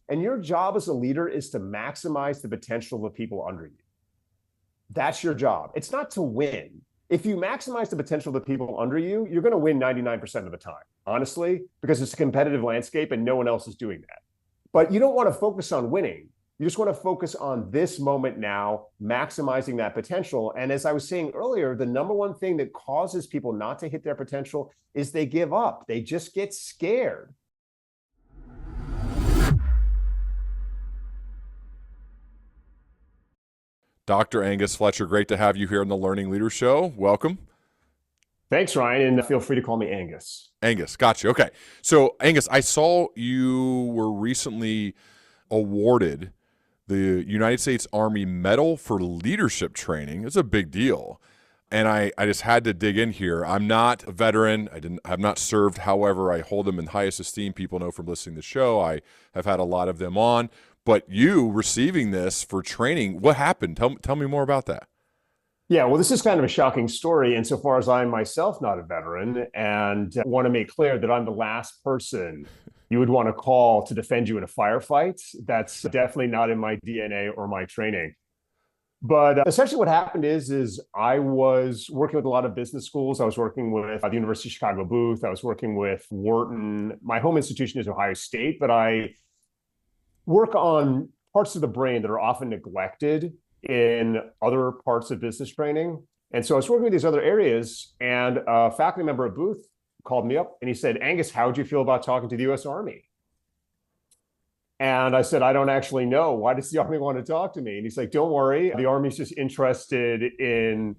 And your job as a leader is to maximize the potential of the people under you. That's your job. It's not to win. If you maximize the potential of the people under you, you're going to win 99% of the time, honestly, because it's a competitive landscape and no one else is doing that. But you don't want to focus on winning. You just want to focus on this moment now, maximizing that potential. And as I was saying earlier, the number one thing that causes people not to hit their potential is they give up. They just get scared. Dr. Angus Fletcher, great to have you here on the Learning Leader Show. Welcome. Thanks, Ryan, and feel free to call me Angus. Angus, got you. Okay. So, Angus, I saw you were recently awarded the United States Army Medal for Leadership Training. It's a big deal. And I just had to dig in here. I'm not a veteran. I have not served. However, I hold them in highest esteem. People know from listening to the show. I have had a lot of them on. But you receiving this for training, what happened? Tell me more about that. Yeah, well, this is kind of a shocking story insofar as I'm myself not a veteran and want to make clear that I'm the last person you would want to call to defend you in a firefight. That's definitely not in my DNA or my training. But essentially what happened is I was working with a lot of business schools. I was working with the University of Chicago Booth. I was working with Wharton. My home institution is Ohio State, but I work on parts of the brain that are often neglected in other parts of business training. And so I was working with these other areas, and a faculty member at Booth called me up and he said, Angus, how would you feel about talking to the US Army? And I said, I don't actually know. Why does the Army want to talk to me? And he's like, don't worry. The Army's just interested in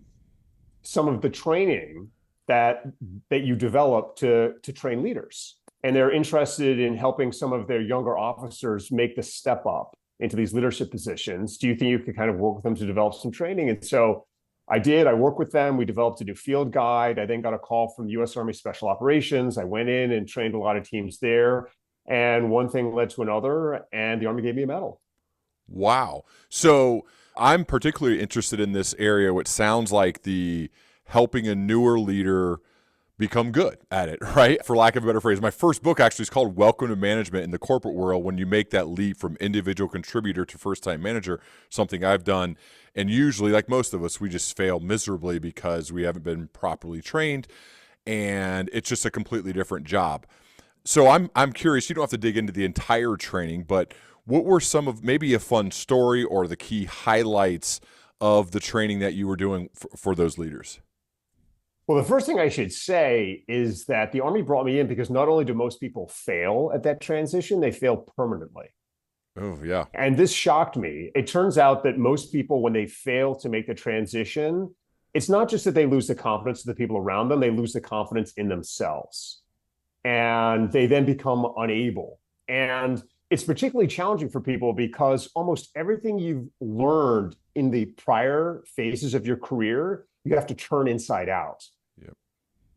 some of the training that you develop to train leaders. And they're interested in helping some of their younger officers make the step up into these leadership positions. Do you think you could kind of work with them to develop some training? And so I did. I worked with them. We developed a new field guide. I then got a call from the U.S. Army Special Operations. I went in and trained a lot of teams there. And one thing led to another, and the Army gave me a medal. Wow. So I'm particularly interested in this area, which sounds like the helping a newer leader become good at it, right? For lack of a better phrase. My first book actually is called Welcome to Management in the Corporate World, when you make that leap from individual contributor to first-time manager, something I've done. And usually, like most of us, we just fail miserably because we haven't been properly trained, and it's just a completely different job. So I'm curious, you don't have to dig into the entire training, but what were some of maybe a fun story or the key highlights of the training that you were doing for those leaders? Well, the first thing I should say is that the Army brought me in because not only do most people fail at that transition, they fail permanently. Oh, yeah. And this shocked me. It turns out that most people, when they fail to make the transition, it's not just that they lose the confidence of the people around them, they lose the confidence in themselves. And they then become unable. And it's particularly challenging for people because almost everything you've learned in the prior phases of your career, you have to turn inside out. Yep.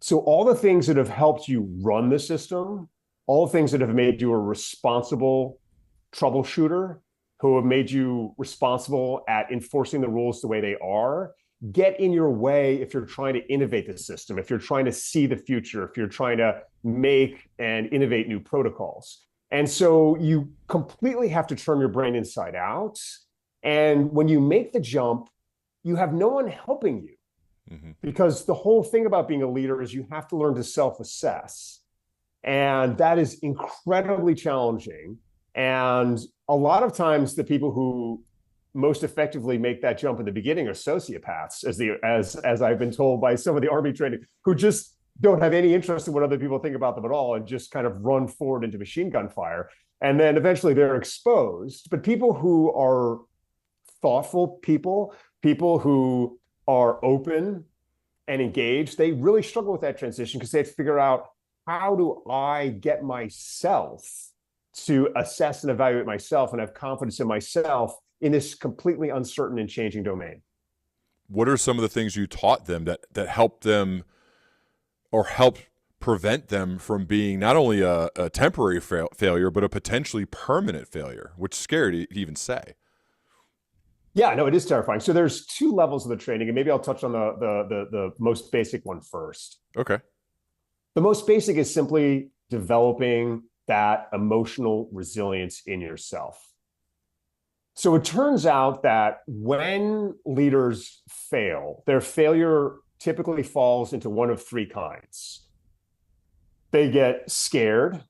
So all the things that have helped you run the system, all the things that have made you a responsible troubleshooter, who have made you responsible at enforcing the rules the way they are, get in your way if you're trying to innovate the system, if you're trying to see the future, if you're trying to make and innovate new protocols. And so you completely have to turn your brain inside out. And when you make the jump, you have no one helping you. Because the whole thing about being a leader is you have to learn to self-assess. And that is incredibly challenging. And a lot of times the people who most effectively make that jump in the beginning are sociopaths, as I've been told by some of the Army training, who just don't have any interest in what other people think about them at all and just kind of run forward into machine gun fire. And then eventually they're exposed. But people who are thoughtful people who are open and engaged, they really struggle with that transition because they have to figure out, how do I get myself to assess and evaluate myself and have confidence in myself in this completely uncertain and changing domain? What are some of the things you taught them that helped them or helped prevent them from being not only a temporary failure, but a potentially permanent failure, which is scary to even say? Yeah, no, it is terrifying. So there's two levels of the training, and maybe I'll touch on the most basic one first. Okay. The most basic is simply developing that emotional resilience in yourself. So it turns out that when leaders fail, their failure typically falls into one of three kinds. They get scared.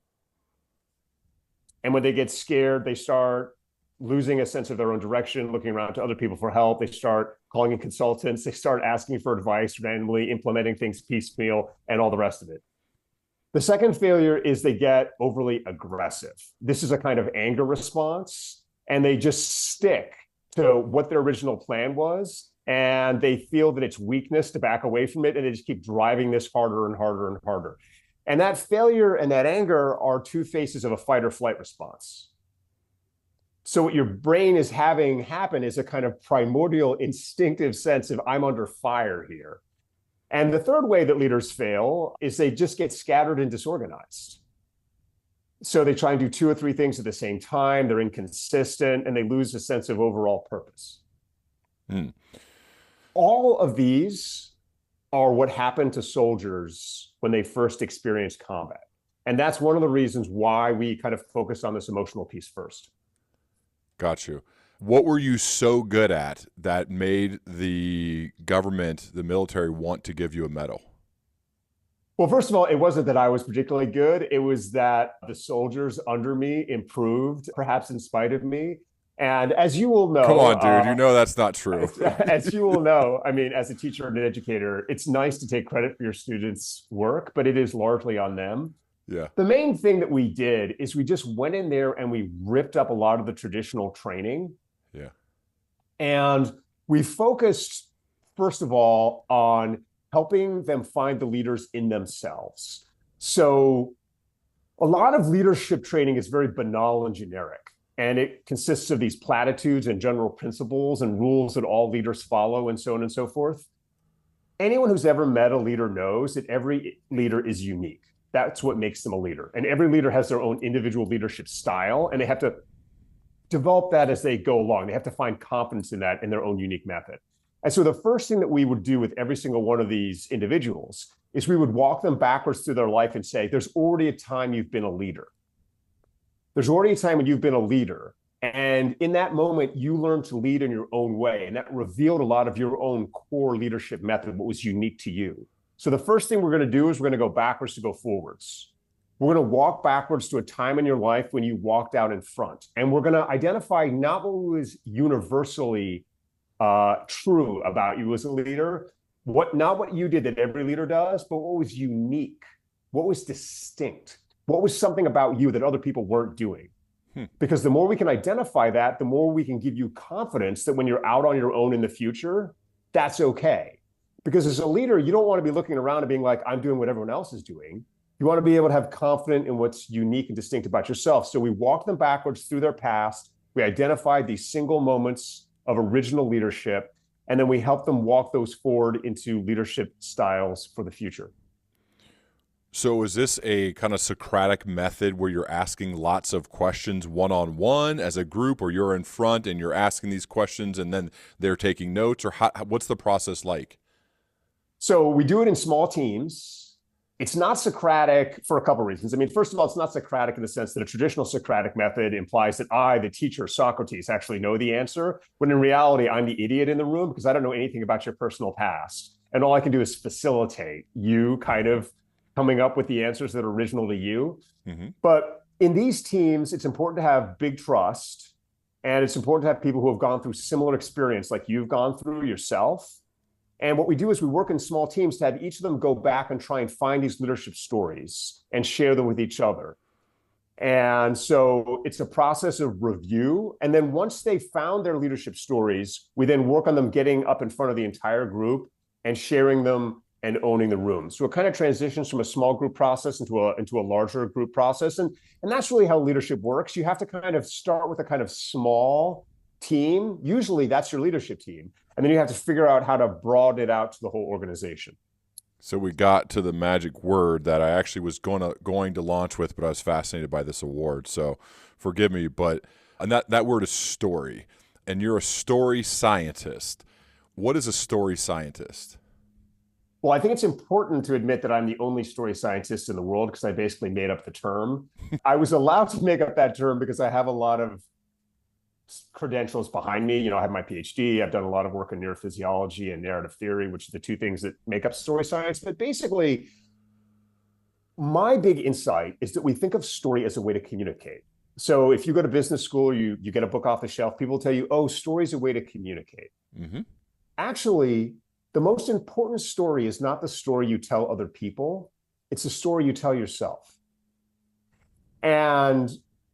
And when they get scared, they start losing a sense of their own direction, looking around to other people for help. They start calling in consultants. They start asking for advice randomly, implementing things piecemeal, and all the rest of it. The second failure is they get overly aggressive. This is a kind of anger response, and they just stick to what their original plan was, and they feel that it's weakness to back away from it, and they just keep driving this harder and harder and harder. And that failure and that anger are two faces of a fight or flight response. So what your brain is having happen is a kind of primordial instinctive sense of I'm under fire here. And the third way that leaders fail is they just get scattered and disorganized. So they try and do two or three things at the same time. They're inconsistent and they lose a sense of overall purpose. All of these are what happened to soldiers when they first experienced combat. And that's one of the reasons why we kind of focus on this emotional piece first. Got you. What were you so good at that made the government, the military, want to give you a medal? Well, first of all, it wasn't that I was particularly good. It was that the soldiers under me improved, perhaps in spite of me. And as you will know— Come on, dude, you know that's not true. As you will know, I mean, as a teacher and an educator, it's nice to take credit for your students' work, but it is largely on them. Yeah. The main thing that we did is we just went in there and we ripped up a lot of the traditional training. Yeah. And we focused, first of all, on helping them find the leaders in themselves. So a lot of leadership training is very banal and generic, and it consists of these platitudes and general principles and rules that all leaders follow and so on and so forth. Anyone who's ever met a leader knows that every leader is unique. That's what makes them a leader. And every leader has their own individual leadership style, and they have to develop that as they go along. They have to find confidence in that in their own unique method. And so the first thing that we would do with every single one of these individuals is we would walk them backwards through their life and say, there's already a time you've been a leader. There's already a time when you've been a leader. And in that moment, you learned to lead in your own way. And that revealed a lot of your own core leadership method, what was unique to you. So the first thing we're going to do is we're going to go backwards to go forwards. We're going to walk backwards to a time in your life when you walked out in front. And we're going to identify not what was universally true about you as a leader, not what you did that every leader does, but what was unique, what was distinct, what was something about you that other people weren't doing. Because the more we can identify that, the more we can give you confidence that when you're out on your own in the future, that's okay. Because as a leader, you don't want to be looking around and being like, I'm doing what everyone else is doing. You want to be able to have confidence in what's unique and distinct about yourself. So we walk them backwards through their past. We identify these single moments of original leadership, and then we help them walk those forward into leadership styles for the future. So is this a kind of Socratic method where you're asking lots of questions one-on-one as a group, or you're in front and you're asking these questions and then they're taking notes, or what's the process like? So we do it in small teams. It's not Socratic for a couple of reasons. I mean, first of all, it's not Socratic in the sense that a traditional Socratic method implies that I, the teacher, Socrates, actually know the answer, when in reality, I'm the idiot in the room because I don't know anything about your personal past. And all I can do is facilitate you kind of coming up with the answers that are original to you. Mm-hmm. But in these teams, it's important to have big trust, and it's important to have people who have gone through similar experience like you've gone through yourself. And what we do is we work in small teams to have each of them go back and try and find these leadership stories and share them with each other. And so it's a process of review. And then once they found their leadership stories, we then work on them getting up in front of the entire group and sharing them and owning the room. So it kind of transitions from a small group process into a larger group process. And that's really how leadership works. You have to kind of start with a kind of small team. Usually that's your leadership team. And then you have to figure out how to broaden it out to the whole organization. So we got to the magic word that I actually was going to launch with, but I was fascinated by this award. So forgive me, and that word is story. And you're a story scientist. What is a story scientist? Well, I think it's important to admit that I'm the only story scientist in the world because I basically made up the term. I was allowed to make up that term because I have a lot of credentials behind me. I have my PhD. I've done a lot of work in neurophysiology and narrative theory, which are the two things that make up story science. But basically, my big insight is that we think of story as a way to communicate. So if you go to business school, you get a book off the shelf, people tell you, oh, story is a way to communicate. Mm-hmm. Actually, the most important story is not the story you tell other people. It's the story you tell yourself. And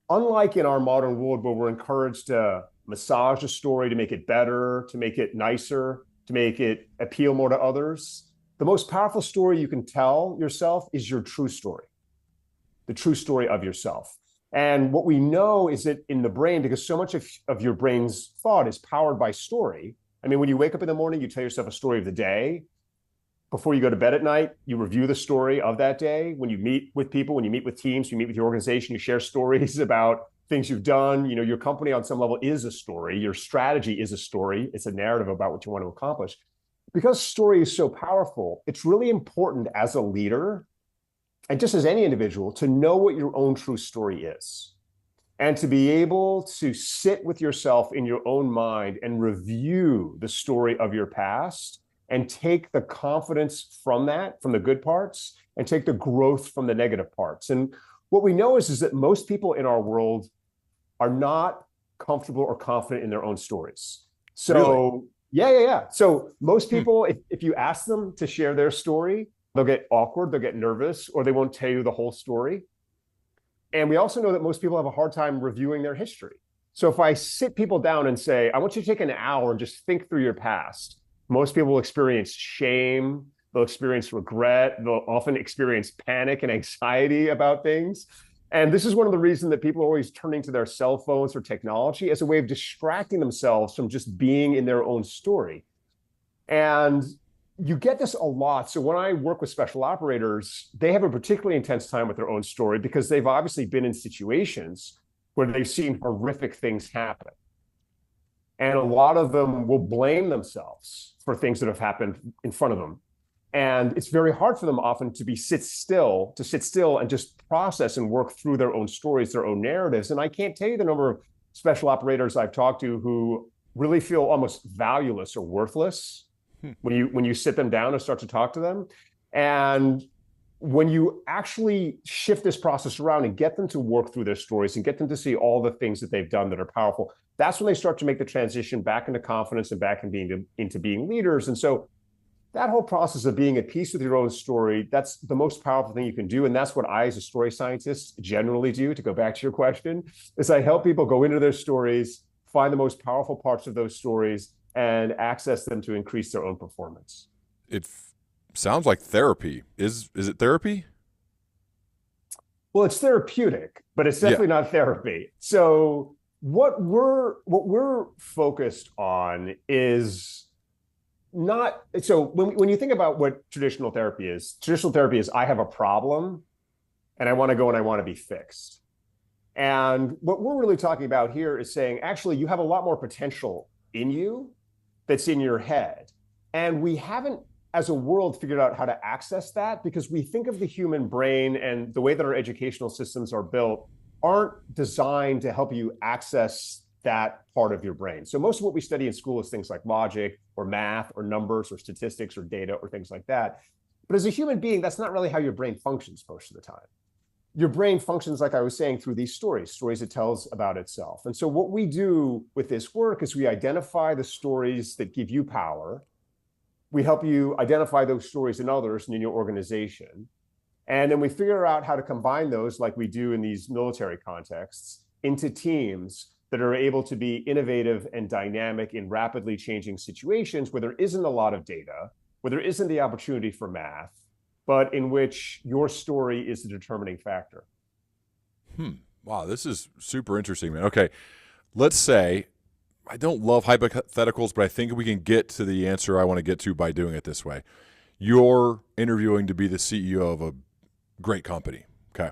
unlike in our modern world where we're encouraged to massage a story to make it better, to make it nicer, to make it appeal more to others, the most powerful story you can tell yourself is your true story, the true story of yourself. And what we know is that in the brain, because so much of your brain's thought is powered by story. I mean, when you wake up in the morning, you tell yourself a story of the day. Before you go to bed at night, you review the story of that day. When you meet with people, when you meet with teams, you meet with your organization, you share stories about things you've done. Your company on some level is a story. Your strategy is a story. It's a narrative about what you want to accomplish. Because story is so powerful, it's really important as a leader, and just as any individual, to know what your own true story is. And to be able to sit with yourself in your own mind and review the story of your past and take the confidence from that, from the good parts, and take the growth from the negative parts. And what we know is that most people in our world are not comfortable or confident in their own stories. So Really? Yeah. So most people, if you ask them to share their story, they'll get awkward, they'll get nervous, or they won't tell you the whole story. And we also know that most people have a hard time reviewing their history. So if I sit people down and say, I want you to take an hour and just think through your past, most people will experience shame, they'll experience regret, they'll often experience panic and anxiety about things. And this is one of the reasons that people are always turning to their cell phones or technology as a way of distracting themselves from just being in their own story. And you get this a lot. So when I work with special operators, they have a particularly intense time with their own story because they've obviously been in situations where they've seen horrific things happen. And a lot of them will blame themselves for things that have happened in front of them. And it's very hard for them often to sit still and just process and work through their own stories, their own narratives. And I can't tell you the number of special operators I've talked to who really feel almost valueless or worthless when you sit them down and start to talk to them. And when you actually shift this process around and get them to work through their stories and get them to see all the things that they've done that are powerful, that's when they start to make the transition back into confidence and back into being leaders. And so that whole process of being at peace with your own story, that's the most powerful thing you can do. And that's what I, as a story scientist, generally do, to go back to your question, is I help people go into their stories, find the most powerful parts of those stories, and access them to increase their own performance. It sounds like therapy. Is it therapy? Well, it's therapeutic, but it's definitely not therapy. So what we're focused on is not, so when you think about what traditional therapy is I have a problem and I want to go and I want to be fixed. And what we're really talking about here is saying, actually, you have a lot more potential in you that's in your head. And we haven't, as a world, figured out how to access that because we think of the human brain and the way that our educational systems are built aren't designed to help you access that part of your brain. So most of what we study in school is things like logic or math or numbers or statistics or data or things like that. But as a human being, that's not really how your brain functions most of the time. Your brain functions, like I was saying, through these stories it tells about itself. And so what we do with this work is we identify the stories that give you power. We help you identify those stories in others and in your organization. And then we figure out how to combine those, like we do in these military contexts, into teams that are able to be innovative and dynamic in rapidly changing situations where there isn't a lot of data, where there isn't the opportunity for math, but in which your story is the determining factor. Wow, this is super interesting, man. Okay, let's say, I don't love hypotheticals, but I think we can get to the answer I want to get to by doing it this way. You're interviewing to be the CEO of a great company, okay?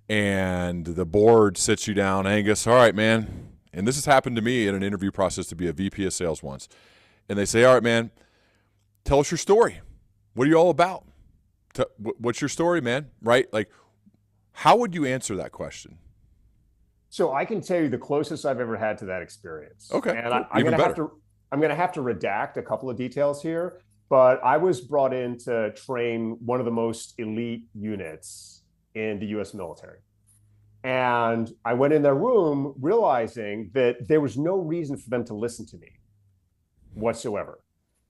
And the board sits you down, Angus, all right, man. And this has happened to me in an interview process to be a VP of sales once. And they say, all right, man, tell us your story. What are you all about? What's your story, man? Right? Like, how would you answer that question? So I can tell you the closest I've ever had to that experience. Okay, And cool. I'm Even gonna have better. to redact a couple of details here, but I was brought in to train one of the most elite units in the US military. And I went in their room realizing that there was no reason for them to listen to me whatsoever,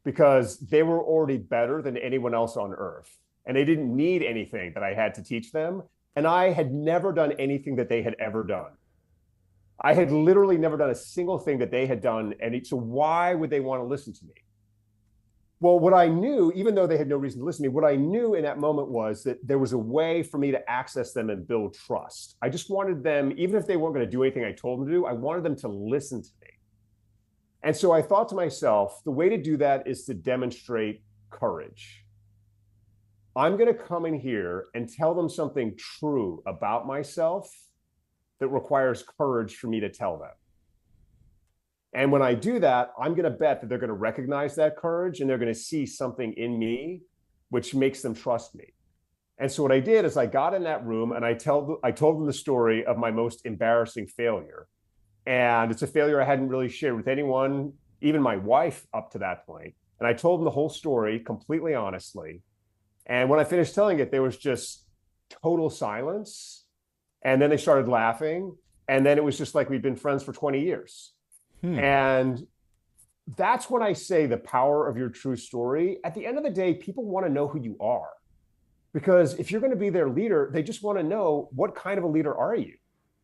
because they were already better than anyone else on earth. And they didn't need anything that I had to teach them. And I had never done anything that they had ever done. I had literally never done a single thing that they had done. And so why would they want to listen to me? Well, what I knew, even though they had no reason to listen to me, what I knew in that moment was that there was a way for me to access them and build trust. I just wanted them, even if they weren't going to do anything I told them to do, I wanted them to listen to me. And so I thought to myself, the way to do that is to demonstrate courage. I'm going to come in here and tell them something true about myself that requires courage for me to tell them. And when I do that, I'm going to bet that they're going to recognize that courage and they're going to see something in me which makes them trust me. And so what I did is I got in that room and I told them the story of my most embarrassing failure. And it's a failure I hadn't really shared with anyone, even my wife up to that point. And I told them the whole story completely honestly. And when I finished telling it, there was just total silence. And then they started laughing. And then it was just like we'd been friends for 20 years. And that's when I say the power of your true story. At the end of the day, people want to know who you are. Because if you're going to be their leader, they just want to know, what kind of a leader are you?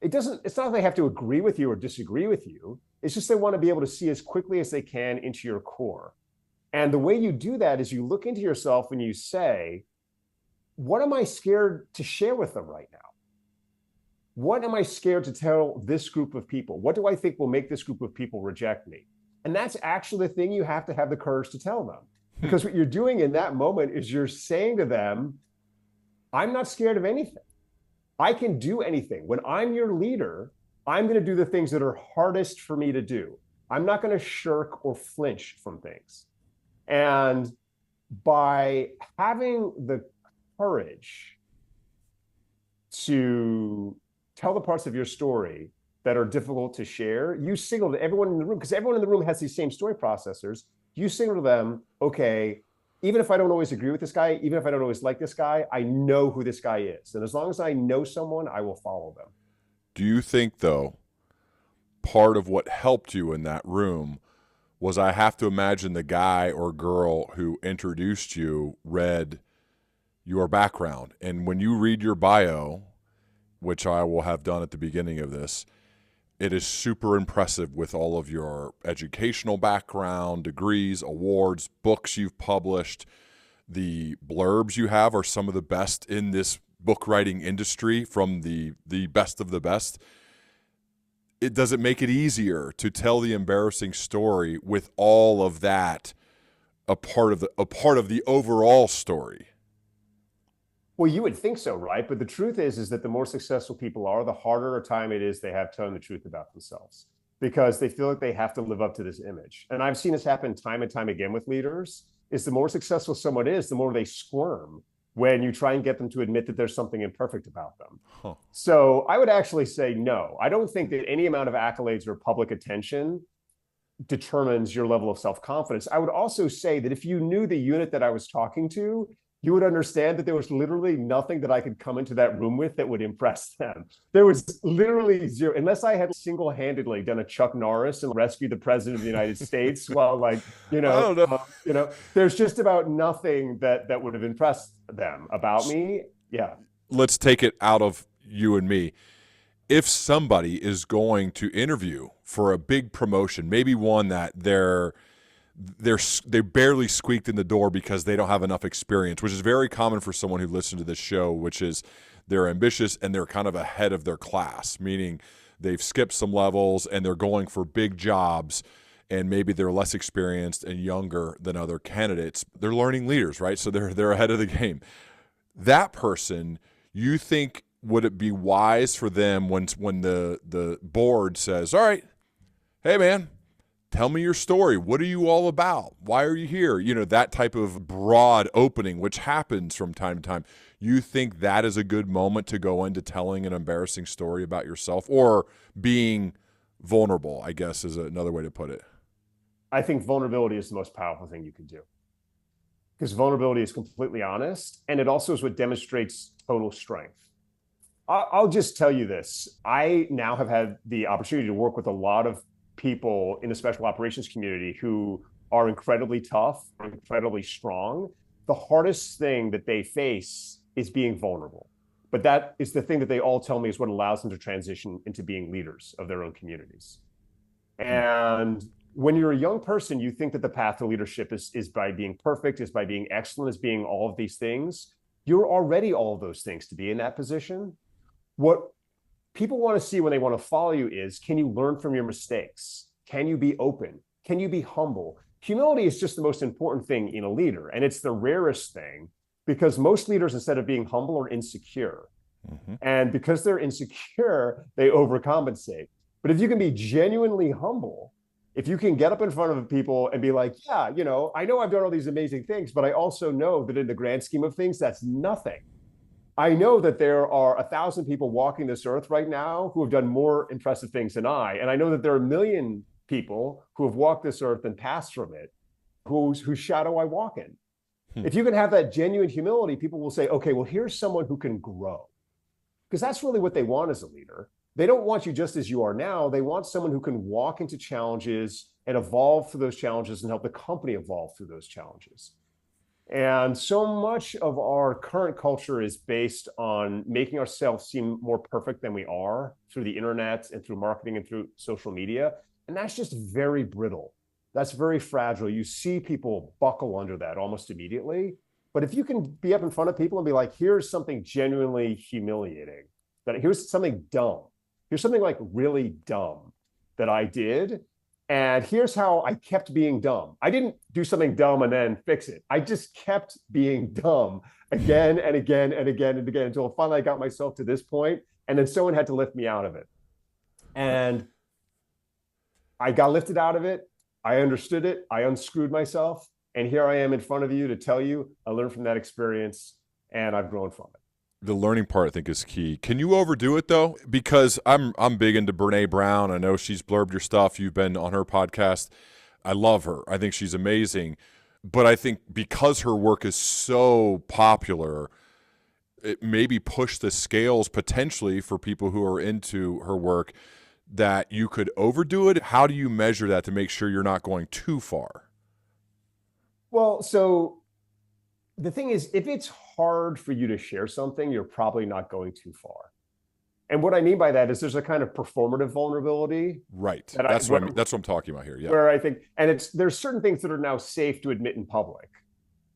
It's not that they have to agree with you or disagree with you. It's just they want to be able to see as quickly as they can into your core. And the way you do that is you look into yourself and you say, what am I scared to share with them right now? What am I scared to tell this group of people? What do I think will make this group of people reject me? And that's actually the thing you have to have the courage to tell them. Because what you're doing in that moment is you're saying to them, I'm not scared of anything. I can do anything. When I'm your leader, I'm going to do the things that are hardest for me to do. I'm not going to shirk or flinch from things. And by having the courage to tell the parts of your story that are difficult to share, you signal to everyone in the room, because everyone in the room has these same story processors. You signal to them, okay, even if I don't always agree with this guy, even if I don't always like this guy, I know who this guy is. And as long as I know someone, I will follow them. Do you think, though, part of what helped you in that room was, I have to imagine, the guy or girl who introduced you read your background? And when you read your bio, which I will have done at the beginning of this, it is super impressive with all of your educational background, degrees, awards, books you've published. The blurbs you have are some of the best in this book writing industry, from the best of the best. Does it make it easier to tell the embarrassing story with all of that a part of the overall story? Well, you would think so, right? But the truth is that the more successful people are, the harder a time it is they have telling the truth about themselves, because they feel like they have to live up to this image. And I've seen this happen time and time again with leaders, is the more successful someone is, the more they squirm when you try and get them to admit that there's something imperfect about them. Huh. So I would actually say no. I don't think that any amount of accolades or public attention determines your level of self-confidence. I would also say that if you knew the unit that I was talking to, you would understand that there was literally nothing that I could come into that room with that would impress them. There was literally zero, unless I had single-handedly done a Chuck Norris and rescued the president of the United States while, I don't know. There's just about nothing that would have impressed them about me. Yeah. Let's take it out of you and me. If somebody is going to interview for a big promotion, maybe one that they barely squeaked in the door because they don't have enough experience, which is very common for someone who listens to this show, which is they're ambitious and they're kind of ahead of their class, meaning they've skipped some levels and they're going for big jobs, and maybe they're less experienced and younger than other candidates. They're learning leaders, right? So they're ahead of the game. That person, you think, would it be wise for them when the board says, all right, hey man, tell me your story. What are you all about? Why are you here? You know, that type of broad opening, which happens from time to time. You think that is a good moment to go into telling an embarrassing story about yourself, or being vulnerable, I guess is another way to put it. I think vulnerability is the most powerful thing you can do, because vulnerability is completely honest, and it also is what demonstrates total strength. I'll just tell you this. I now have had the opportunity to work with a lot of people in the special operations community who are incredibly tough, incredibly strong. The hardest thing that they face is being vulnerable. But that is the thing that they all tell me is what allows them to transition into being leaders of their own communities. And when you're a young person, you think that the path to leadership is by being perfect, is by being excellent, is being all of these things. You're already all of those things to be in that position. What people want to see when they want to follow you is, can you learn from your mistakes? Can you be open? Can you be humble? Humility is just the most important thing in a leader, and it's the rarest thing, because most leaders, instead of being humble, are insecure. Mm-hmm. And because they're insecure, they overcompensate. But if you can be genuinely humble, if you can get up in front of people and be like, yeah, I know I've done all these amazing things, but I also know that in the grand scheme of things, that's nothing. I know that there are 1,000 people walking this earth right now who have done more impressive things than I. And I know that there are a million people who have walked this earth and passed from it, whose shadow I walk in. If you can have that genuine humility, people will say, okay, well, here's someone who can grow. Because that's really what they want as a leader. They don't want you just as you are now. They want someone who can walk into challenges and evolve through those challenges and help the company evolve through those challenges. And so much of our current culture is based on making ourselves seem more perfect than we are through the internet and through marketing and through social media. And that's just very brittle. That's very fragile. You see people buckle under that almost immediately. But if you can be up in front of people and be like, here's something genuinely humiliating, that here's something dumb, here's something like really dumb that I did, and here's how I kept being dumb. I didn't do something dumb and then fix it. I just kept being dumb again and again and again and again until finally I got myself to this point, and then someone had to lift me out of it. And I got lifted out of it. I understood it. I unscrewed myself. And here I am in front of you to tell you I learned from that experience and I've grown from it. The learning part, I think, is key. Can you overdo it, though? Because I'm big into Brene Brown. I know she's blurbed your stuff. You've been on her podcast. I love her. I think she's amazing. But I think because her work is so popular, it maybe pushed the scales potentially for people who are into her work, that you could overdo it. How do you measure that to make sure you're not going too far? Well, so the thing is, if it's hard for you to share something, you're probably not going too far. And what I mean by that is there's a kind of performative vulnerability. Right. That's what I'm talking about here. Yeah. Where I think, and there's certain things that are now safe to admit in public,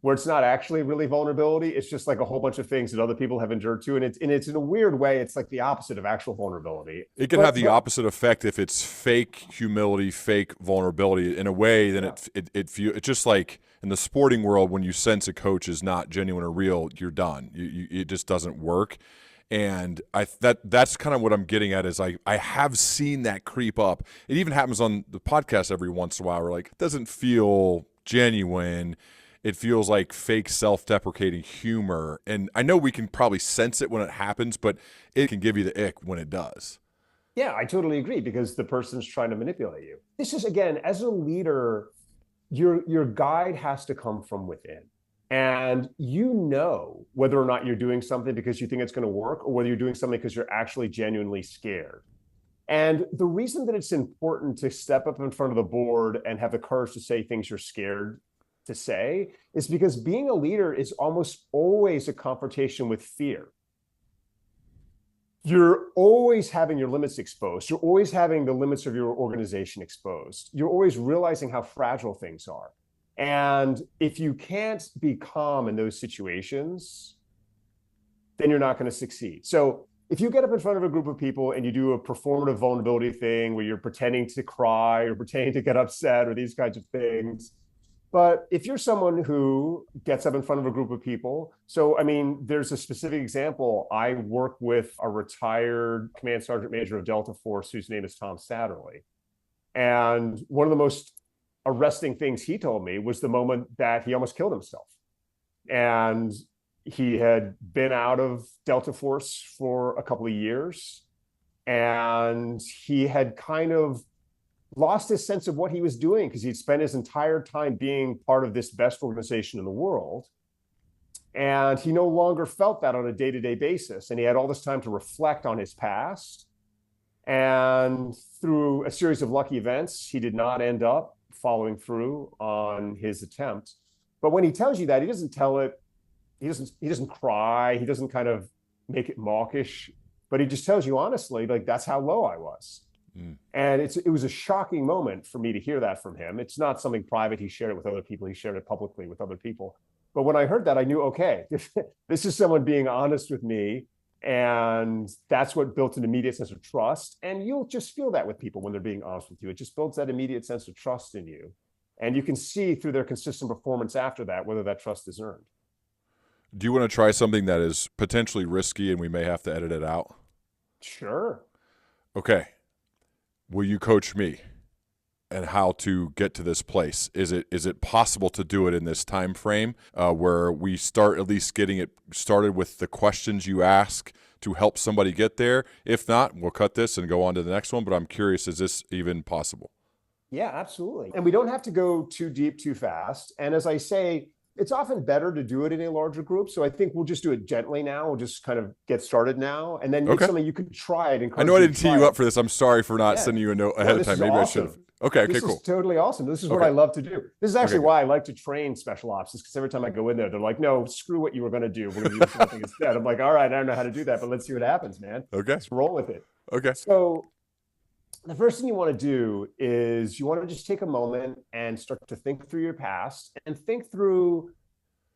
where it's not actually really vulnerability. It's just like a whole bunch of things that other people have endured to. And it's in a weird way, it's like the opposite of actual vulnerability. It can have the opposite effect if it's fake humility, fake vulnerability in a way. Then it's just like in the sporting world, when you sense a coach is not genuine or real, you're done. It just doesn't work. And that's kind of what I'm getting at is I have seen that creep up. It even happens on the podcast every once in a while. We're like, it doesn't feel genuine. It feels like fake self-deprecating humor. And I know we can probably sense it when it happens, but it can give you the ick when it does. Yeah, I totally agree, because the person's trying to manipulate you. This is, again, as a leader, your guide has to come from within. And you know whether or not you're doing something because you think it's going to work, or whether you're doing something because you're actually genuinely scared. And the reason that it's important to step up in front of the board and have the courage to say things you're scared to say is because being a leader is almost always a confrontation with fear. You're always having your limits exposed. You're always having the limits of your organization exposed. You're always realizing how fragile things are. And if you can't be calm in those situations, then you're not going to succeed. So if you get up in front of a group of people and you do a performative vulnerability thing where you're pretending to cry or pretending to get upset or these kinds of things, but if you're someone who gets up in front of a group of people, so, I mean, there's a specific example. I work with a retired Command Sergeant Major of Delta Force whose name is Tom Satterley. And one of the most arresting things he told me was the moment that he almost killed himself. And he had been out of Delta Force for a couple of years, and he had kind of lost his sense of what he was doing because he'd spent his entire time being part of this best organization in the world. And he no longer felt that on a day-to-day basis. And he had all this time to reflect on his past. And through a series of lucky events, he did not end up following through on his attempt. But when he tells you that, he doesn't tell it, he doesn't cry, he doesn't kind of make it mawkish, but he just tells you honestly, like, that's how low I was. And it was a shocking moment for me to hear that from him. It's not something private. He shared it with other people. He shared it publicly with other people. But when I heard that, I knew, okay, this is someone being honest with me. And that's what built an immediate sense of trust. And you'll just feel that with people when they're being honest with you. It just builds that immediate sense of trust in you. And you can see through their consistent performance after that, whether that trust is earned. Do you want to try something that is potentially risky and we may have to edit it out? Sure. Okay. Will you coach me and how to get to this place? Is it possible to do it in this time frame where we start at least getting it started with the questions you ask to help somebody get there? If not, we'll cut this and go on to the next one. But I'm curious, is this even possible? Yeah, absolutely. And we don't have to go too deep, too fast. And as I say, it's often better to do it in a larger group. So I think we'll just do it gently now. We'll just kind of get started now. And then it's something you could try it. I know I didn't tee you up for this. I'm sorry for not sending you a note ahead of time. Maybe awesome. I should have. Okay, this cool. Is totally awesome. This is what I love to do. This is actually why I like to train special ops, because every time I go in there, they're like, no, screw what you were going to do. We're going to do something instead. I'm like, all right, I don't know how to do that, but let's see what happens, man. Okay. Let's roll with it. Okay. So the first thing you want to do is you want to just take a moment and start to think through your past and think through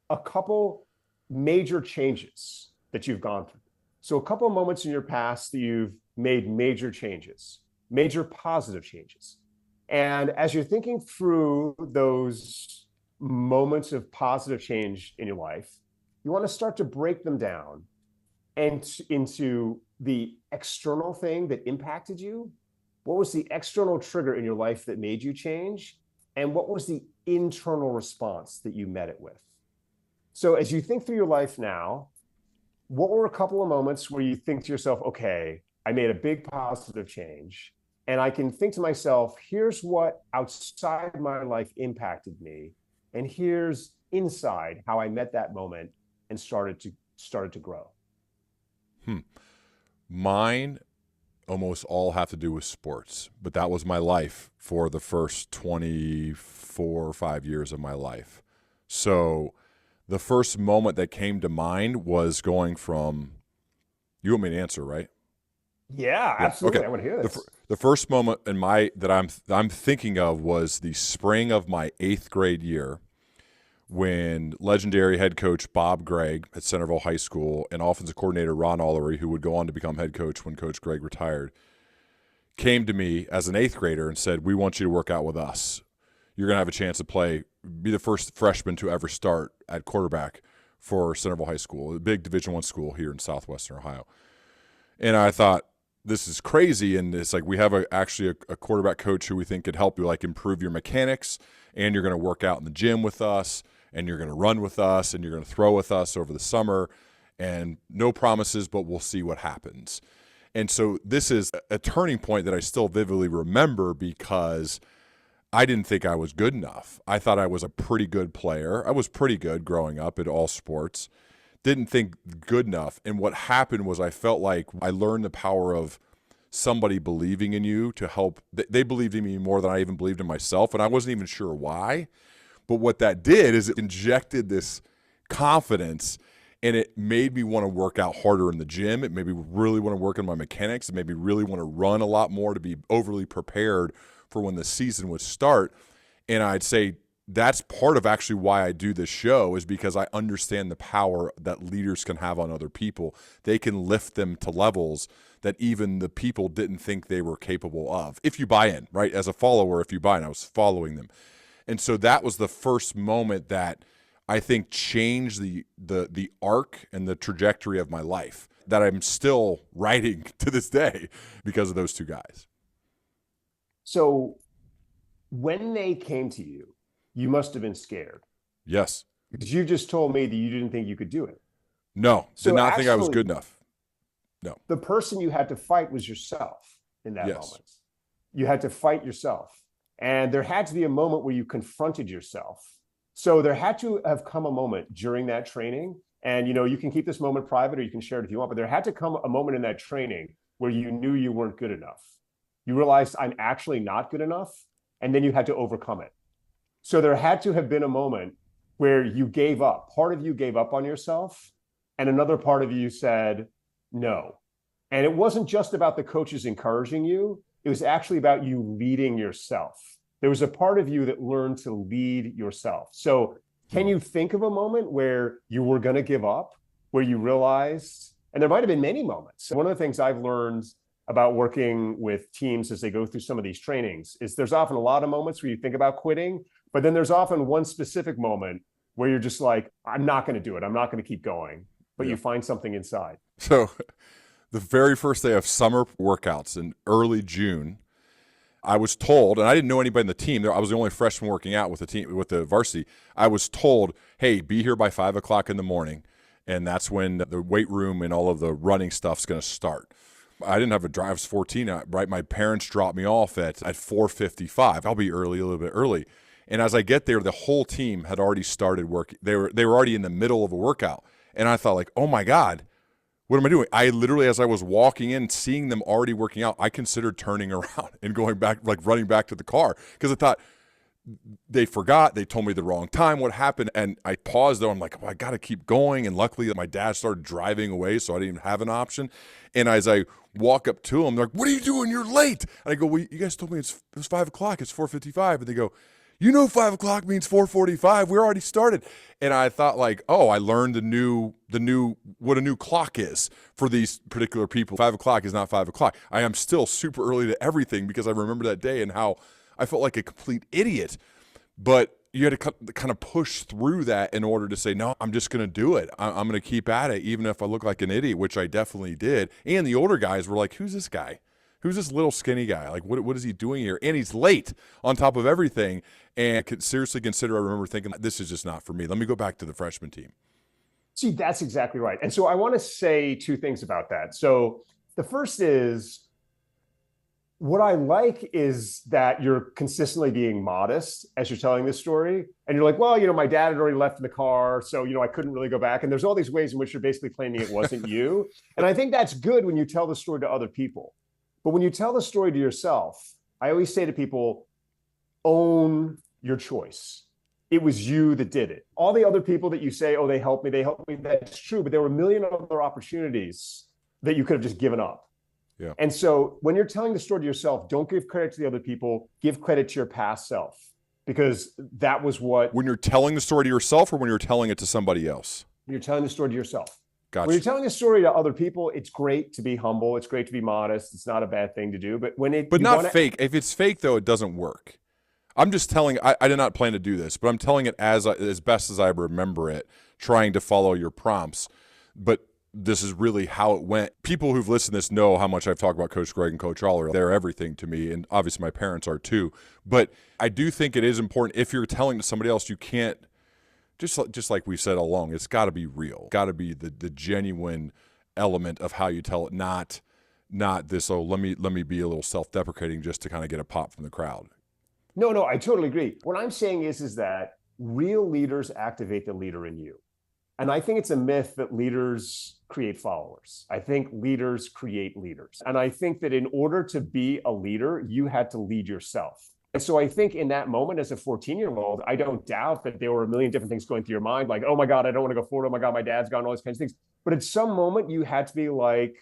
a couple major changes that you've gone through. So a couple of moments in your past that you've made major changes, major positive changes. And as you're thinking through those moments of positive change in your life, you want to start to break them down and into the external thing that impacted you. What was the external trigger in your life that made you change? And what was the internal response that you met it with? So as you think through your life now, what were a couple of moments where you think to yourself, okay, I made a big positive change, and I can think to myself, here's what outside my life impacted me, and here's inside how I met that moment and started to grow. Mine almost all have to do with sports, but that was my life for the first 24 or 5 years of my life. So the first moment that came to mind was going from, you want me to answer, right? Yeah, absolutely. Okay. I want to hear this. The first moment in that I'm thinking of was the spring of my 8th grade year, when legendary head coach Bob Gregg at Centerville High School and offensive coordinator Ron Ollery, who would go on to become head coach when Coach Gregg retired, came to me as an 8th grader and said, we want you to work out with us. You're going to have a chance to be the first freshman to ever start at quarterback for Centerville High School, a big Division I school here in southwestern Ohio. And I thought, this is crazy. And it's like, we have actually a quarterback coach who we think could help you improve your mechanics, and you're going to work out in the gym with us, and you're going to run with us, and you're going to throw with us over the summer, and no promises, but we'll see what happens. And so this is a turning point that I still vividly remember, because I didn't think I was good enough. I thought I was a pretty good player. I was pretty good growing up at all sports. Didn't think good enough. And what happened was I felt like I learned the power of somebody believing in you to help. They believed in me more than I even believed in myself, and I wasn't even sure why. But what that did is it injected this confidence, and it made me want to work out harder in the gym. It made me really want to work on my mechanics. It made me really want to run a lot more to be overly prepared for when the season would start. And I'd say that's part of actually why I do this show, is because I understand the power that leaders can have on other people. They can lift them to levels that even the people didn't think they were capable of. If you buy in, right? As a follower, if you buy in, I was following them. And so that was the first moment that I think changed the arc and the trajectory of my life, that I'm still writing to this day because of those two guys. So When they came to you, you must have been scared Yes. because you just told me that you didn't think you could do it. No, did So not think I was actually, good enough. No. the person you had to fight was yourself in that Yes. moment. You had to fight yourself. And there had to be a moment where you confronted yourself. So there had to have come a moment during that training. And you can keep this moment private or you can share it if you want, but there had to come a moment in that training where you knew you weren't good enough. You realized I'm actually not good enough. And then you had to overcome it. So there had to have been a moment where you gave up. Part of you gave up on yourself, and another part of you said no. And it wasn't just about the coaches encouraging you, it was actually about you leading yourself. There was a part of you that learned to lead yourself. So, can you think of a moment where you were going to give up, where you realized, and there might have been many moments. One of the things I've learned about working with teams as they go through some of these trainings is there's often a lot of moments where you think about quitting, but then there's often one specific moment where you're just like, I'm not going to do it. I'm not going to keep going. But you find something inside. So the very first day of summer workouts in early June, I was told, and I didn't know anybody in the team. I was the only freshman working out with the team, with the varsity. I was told, hey, be here by 5 o'clock in the morning. And that's when the weight room and all of the running stuff's going to start. I didn't have a drive. I was 14, right? My parents dropped me off at 4:55. I'll be early, a little bit early. And as I get there, the whole team had already started working. They were already in the middle of a workout. And I thought, like, oh my God, what am I doing? I literally, as I was walking in, seeing them already working out, I considered turning around and going back, like running back to the car, because I thought they forgot. They told me the wrong time. What happened? And I paused though. I'm like, oh, I got to keep going. And luckily, my dad started driving away, so I didn't even have an option. And as I walk up to them, they're like, what are you doing? You're late. And I go, well, you guys told me it was 5 o'clock. It's 4:55. And they go, 5 o'clock means 4:45. We already started. And I thought, like, oh, I learned what a new clock is for these particular people. 5 o'clock is not 5 o'clock. I am still super early to everything because I remember that day and how I felt like a complete idiot. But you had to kind of push through that in order to say, no, I'm just going to do it. I'm going to keep at it, even if I look like an idiot, which I definitely did. And the older guys were like, who's this guy? Who's this little skinny guy? Like, what is he doing here? And he's late on top of everything. And I could seriously consider, I remember thinking, this is just not for me. Let me go back to the freshman team. See, that's exactly right. And so I want to say two things about that. So the first is, what I like is that you're consistently being modest as you're telling this story. And you're like, well, my dad had already left in the car, so, I couldn't really go back. And there's all these ways in which you're basically claiming it wasn't you. And I think that's good when you tell the story to other people. But when you tell the story to yourself, I always say to people, own your choice. It was you that did it. All the other people that you say, oh, they helped me, that's true. But there were a million other opportunities that you could have just given up. Yeah. And so when you're telling the story to yourself, don't give credit to the other people, give credit to your past self, because that was what... When you're telling the story to yourself or when you're telling it to somebody else? You're telling the story to yourself. Gotcha. When you're telling a story to other people, it's great to be humble. It's great to be modest. It's not a bad thing to do. But not fake. If it's fake, though, it doesn't work. I'm just telling, I did not plan to do this, but I'm telling it as best as I remember it, trying to follow your prompts. But this is really how it went. People who've listened to this know how much I've talked about Coach Greg and Coach Aller. They're everything to me, and obviously my parents are too. But I do think it is important, if you're telling to somebody else, you can't, just like we said all along, it's got to be real. Got to be the genuine element of how you tell it, not this, oh, let me be a little self-deprecating just to kind of get a pop from the crowd. No, I totally agree. What I'm saying is that real leaders activate the leader in you. And I think it's a myth that leaders create followers. I think leaders create leaders. And I think that in order to be a leader, you had to lead yourself. And so I think in that moment as a 14-year-old, I don't doubt that there were a million different things going through your mind, like, oh my God, I don't want to go forward. Oh my God, my dad's gone, all these kinds of things. But at some moment you had to be like,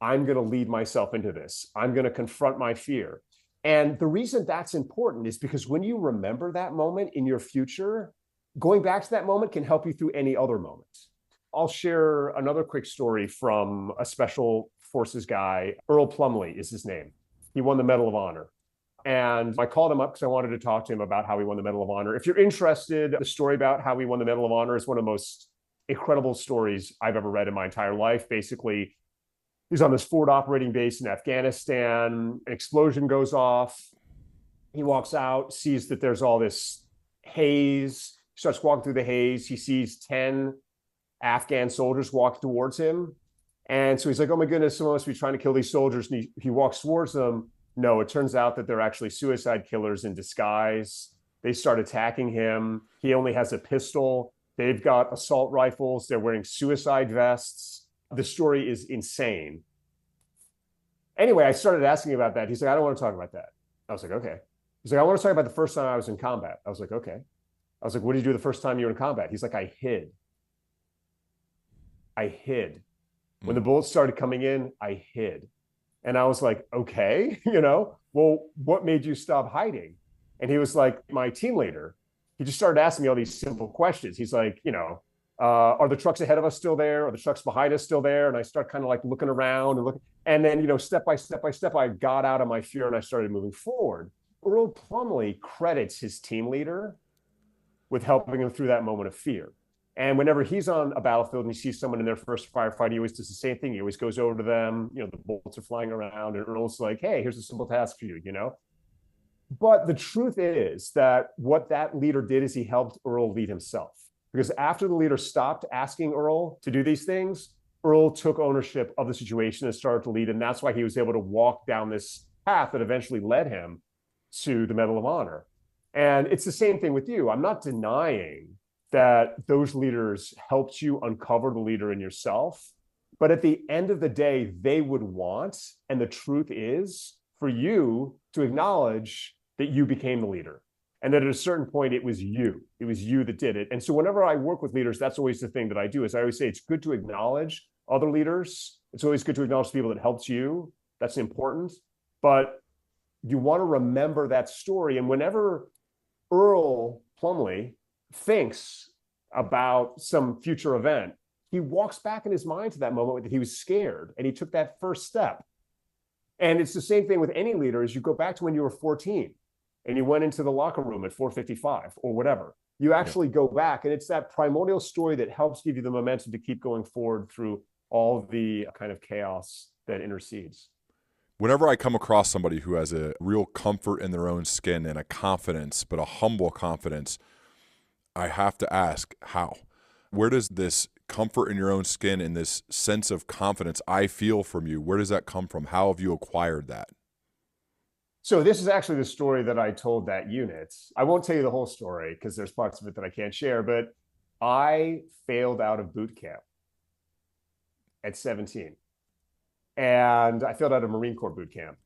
I'm going to lead myself into this. I'm going to confront my fear. And the reason that's important is because when you remember that moment in your future, going back to that moment can help you through any other moment. I'll share another quick story from a special forces guy. Earl Plumley is his name. He won the Medal of Honor. And I called him up because I wanted to talk to him about how he won the Medal of Honor. If you're interested, the story about how he won the Medal of Honor is one of the most incredible stories I've ever read in my entire life. Basically, he's on this forward operating base in Afghanistan. An explosion goes off. He walks out, sees that there's all this haze, starts walking through the haze. He sees 10 Afghan soldiers walk towards him. And so he's like, oh my goodness, someone must be trying to kill these soldiers. And he walks towards them. No, it turns out that they're actually suicide killers in disguise. They start attacking him. He only has a pistol. They've got assault rifles. They're wearing suicide vests. The story is insane. Anyway, I started asking about that. He's like, I don't want to talk about that. I was like, okay. He's like, I want to talk about the first time I was in combat. I was like, okay. I was like, what did you do the first time you were in combat? He's like, I hid. When the bullets started coming in, I hid. And I was like, okay, well, what made you stop hiding? And he was like, my team leader. He just started asking me all these simple questions. He's like, are the trucks ahead of us still there? Are the trucks behind us still there? And I start kind of like looking around and looking. And then, step by step, I got out of my fear and I started moving forward. Earl Plumley credits his team leader with helping him through that moment of fear. And whenever he's on a battlefield and he sees someone in their first firefight, he always does the same thing. He always goes over to them, the bullets are flying around, and Earl's like, hey, here's a simple task for you, But the truth is that what that leader did is he helped Earl lead himself. Because after the leader stopped asking Earl to do these things, Earl took ownership of the situation and started to lead. And that's why he was able to walk down this path that eventually led him to the Medal of Honor. And it's the same thing with you. I'm not denying that those leaders helped you uncover the leader in yourself. But at the end of the day, they would want, and the truth is, for you to acknowledge that you became the leader. And that at a certain point, it was you that did it. And so whenever I work with leaders, that's always the thing that I do, is I always say it's good to acknowledge other leaders. It's always good to acknowledge people that helped you. That's important. But you want to remember that story. And whenever Earl Plumley thinks about some future event, he walks back in his mind to that moment that he was scared and he took that first step. And it's the same thing with any leader. As you go back to when you were 14 and you went into the locker room at 4:55 or whatever, you actually go back, and it's that primordial story that helps give you the momentum to keep going forward through all the kind of chaos that intercedes. Whenever I come across somebody who has a real comfort in their own skin and a confidence, but a humble confidence, I have to ask, how? Where does this comfort in your own skin and this sense of confidence I feel from you, where does that come from? How have you acquired that? So this is actually the story that I told that unit. I won't tell you the whole story because there's parts of it that I can't share, but I failed out of boot camp at 17. And I failed out of Marine Corps boot camp.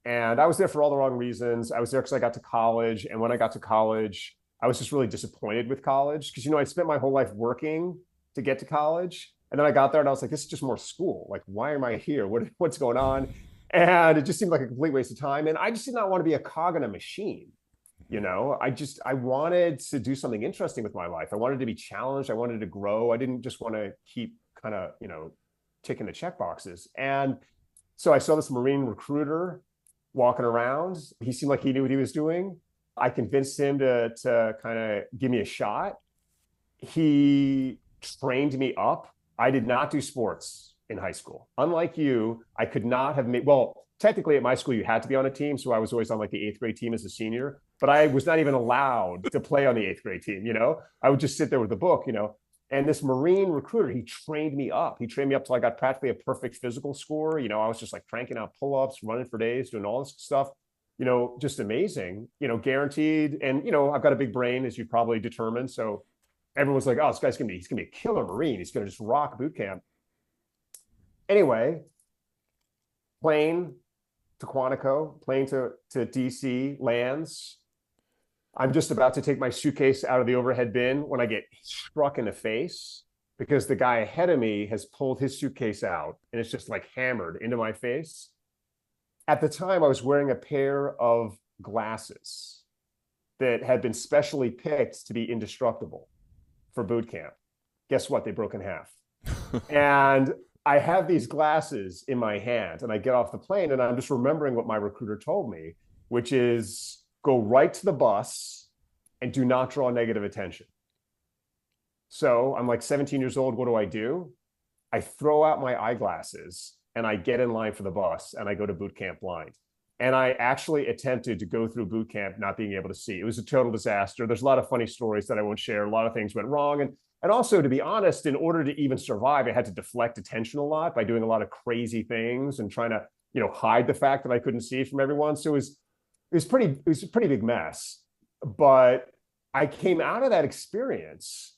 And I was there for all the wrong reasons. I was there because I got to college. And when I got to college, I was just really disappointed with college because, I spent my whole life working to get to college. And then I got there and I was like, this is just more school. Like, why am I here? What's going on? And it just seemed like a complete waste of time. And I just did not want to be a cog in a machine. I wanted to do something interesting with my life. I wanted to be challenged. I wanted to grow. I didn't just want to keep kind of, ticking the check boxes. And so I saw this Marine recruiter walking around. He seemed like he knew what he was doing. I convinced him to kind of give me a shot. He trained me up. I did not do sports in high school. Unlike you, I could not have made, well, technically at my school, you had to be on a team. So I was always on like the 8th grade team as a senior, but I was not even allowed to play on the 8th grade team. I would just sit there with the book, And this Marine recruiter, he trained me up. He trained me up till I got practically a perfect physical score. I was just like cranking out pull-ups, running for days, doing all this stuff, just amazing, guaranteed. And, I've got a big brain, as you probably determined. So everyone's like, oh, this guy's he's gonna be a killer Marine. He's gonna just rock boot camp. Anyway, plane to Quantico, plane to DC lands. I'm just about to take my suitcase out of the overhead bin when I get struck in the face because the guy ahead of me has pulled his suitcase out and it's just like hammered into my face. At the time, I was wearing a pair of glasses that had been specially picked to be indestructible for boot camp. Guess what? They broke in half. And I have these glasses in my hand and I get off the plane and I'm just remembering what my recruiter told me, which is, go right to the bus and do not draw negative attention. So I'm like 17 years old. What do? I throw out my eyeglasses and I get in line for the bus and I go to boot camp blind. And I actually attempted to go through boot camp not being able to see. It was a total disaster. There's a lot of funny stories that I won't share. A lot of things went wrong. And also, to be honest, in order to even survive, I had to deflect attention a lot by doing a lot of crazy things and trying to, hide the fact that I couldn't see from everyone. So it was a pretty big mess. But I came out of that experience.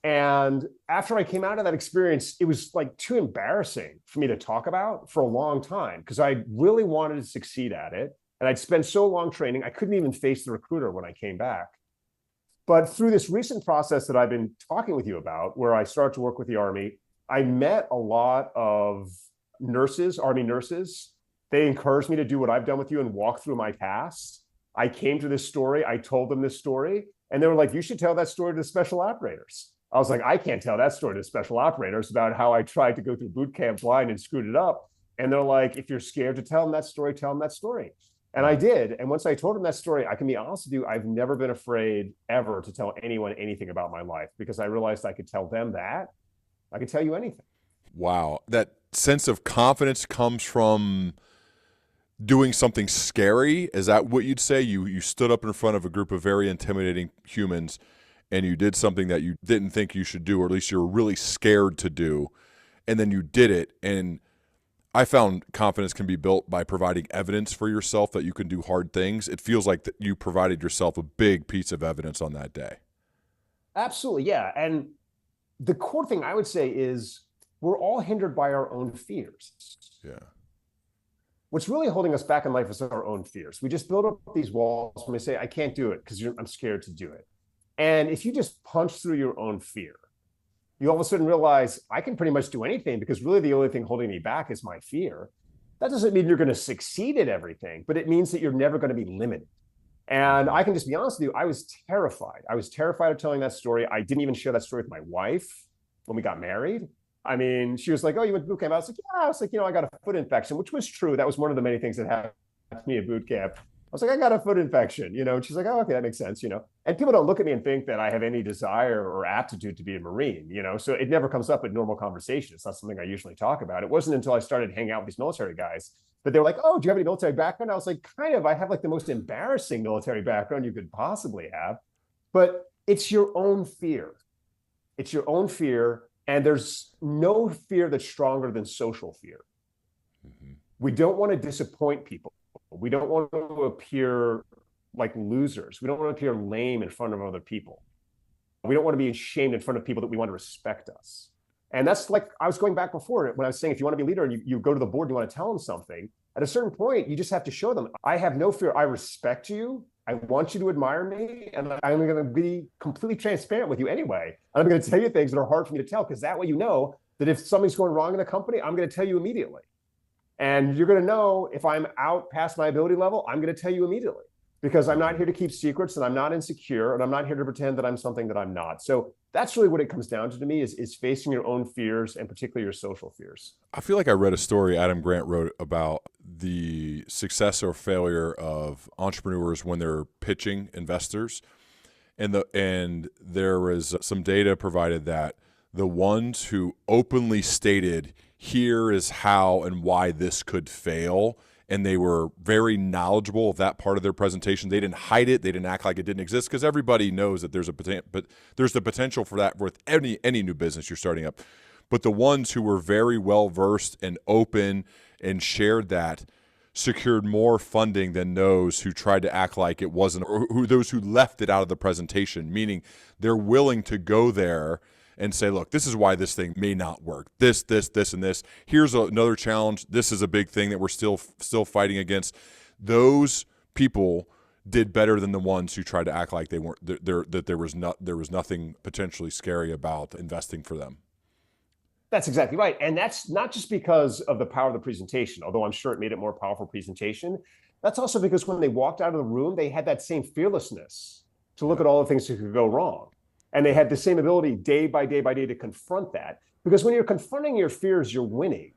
And after I came out of that experience, it was like too embarrassing for me to talk about for a long time because I really wanted to succeed at it. And I'd spent so long training, I couldn't even face the recruiter when I came back. But through this recent process that I've been talking with you about, where I started to work with the Army, I met a lot of nurses, Army nurses. They encouraged me to do what I've done with you and walk through my past. I came to this story, I told them this story, and they were like, you should tell that story to the special operators. I was like, I can't tell that story to special operators about how I tried to go through boot camp blind and screwed it up. And they're like, if you're scared to tell them that story, tell them that story. And I did. And once I told them that story, I can be honest with you, I've never been afraid ever to tell anyone anything about my life because I realized I could tell them that. I could tell you anything. Wow. That sense of confidence comes from doing something scary. Is that what you'd say? You stood up in front of a group of very intimidating humans and you did something that you didn't think you should do, or at least you were really scared to do, and then you did it. And I found confidence can be built by providing evidence for yourself that you can do hard things. It feels like that you provided yourself a big piece of evidence on that day. Absolutely, yeah. And the core thing I would say is we're all hindered by our own fears. Yeah. What's really holding us back in life is our own fears. We just build up these walls when we say, I can't do it because I'm scared to do it. And if you just punch through your own fear, you all of a sudden realize I can pretty much do anything because really the only thing holding me back is my fear. That doesn't mean you're going to succeed at everything, but it means that you're never going to be limited. And I can just be honest with you, I was terrified. I was terrified of telling that story. I didn't even share that story with my wife when we got married. I mean, she was like, oh, you went to boot camp? I was like, yeah. I was like, I got a foot infection, which was true. That was one of the many things that happened to me at boot camp. I was like, I got a foot infection, and she's like, oh, okay, that makes sense, And people don't look at me and think that I have any desire or aptitude to be a Marine, so it never comes up in normal conversation. It's not something I usually talk about. It wasn't until I started hanging out with these military guys that they were like, oh, do you have any military background? I was like, kind of. I have like the most embarrassing military background you could possibly have. But it's your own fear. It's your own fear. And there's no fear that's stronger than social fear. Mm-hmm. We don't want to disappoint people. We don't want to appear like losers. We don't want to appear lame in front of other people. We don't want to be ashamed in front of people that we want to respect us. And that's like I was going back before when I was saying, if you want to be a leader and you go to the board, you want to tell them something, at a certain point, you just have to show them, I have no fear. I respect you. I want you to admire me. And I'm going to be completely transparent with you anyway. And I'm going to tell you things that are hard for me to tell because that way that if something's going wrong in the company, I'm going to tell you immediately. And you're going to know if I'm out past my ability level, I'm going to tell you immediately because I'm not here to keep secrets and I'm not insecure and I'm not here to pretend that I'm something that I'm not. So that's really what it comes down to me is facing your own fears and particularly your social fears. I feel like I read a story Adam Grant wrote about the success or failure of entrepreneurs when they're pitching investors. And there was some data provided that the ones who openly stated, here is how and why this could fail, and they were very knowledgeable of that part of their presentation. They didn't hide it. They didn't act like it didn't exist because everybody knows that there's the potential for that with any new business you're starting up. But the ones who were very well versed and open and shared that secured more funding than those who tried to act like it wasn't, or those who left it out of the presentation, meaning they're willing to go there and say, look, this is why this thing may not work. This, and this. Here's another challenge. This is a big thing that we're still fighting against. Those people did better than the ones who tried to act like they weren't that there was nothing potentially scary about investing for them. That's exactly right. And that's not just because of the power of the presentation, although I'm sure it made it more powerful presentation. That's also because when they walked out of the room, they had that same fearlessness to look at all the things that could go wrong. And they had the same ability day by day by day to confront that. Because when you're confronting your fears, you're winning.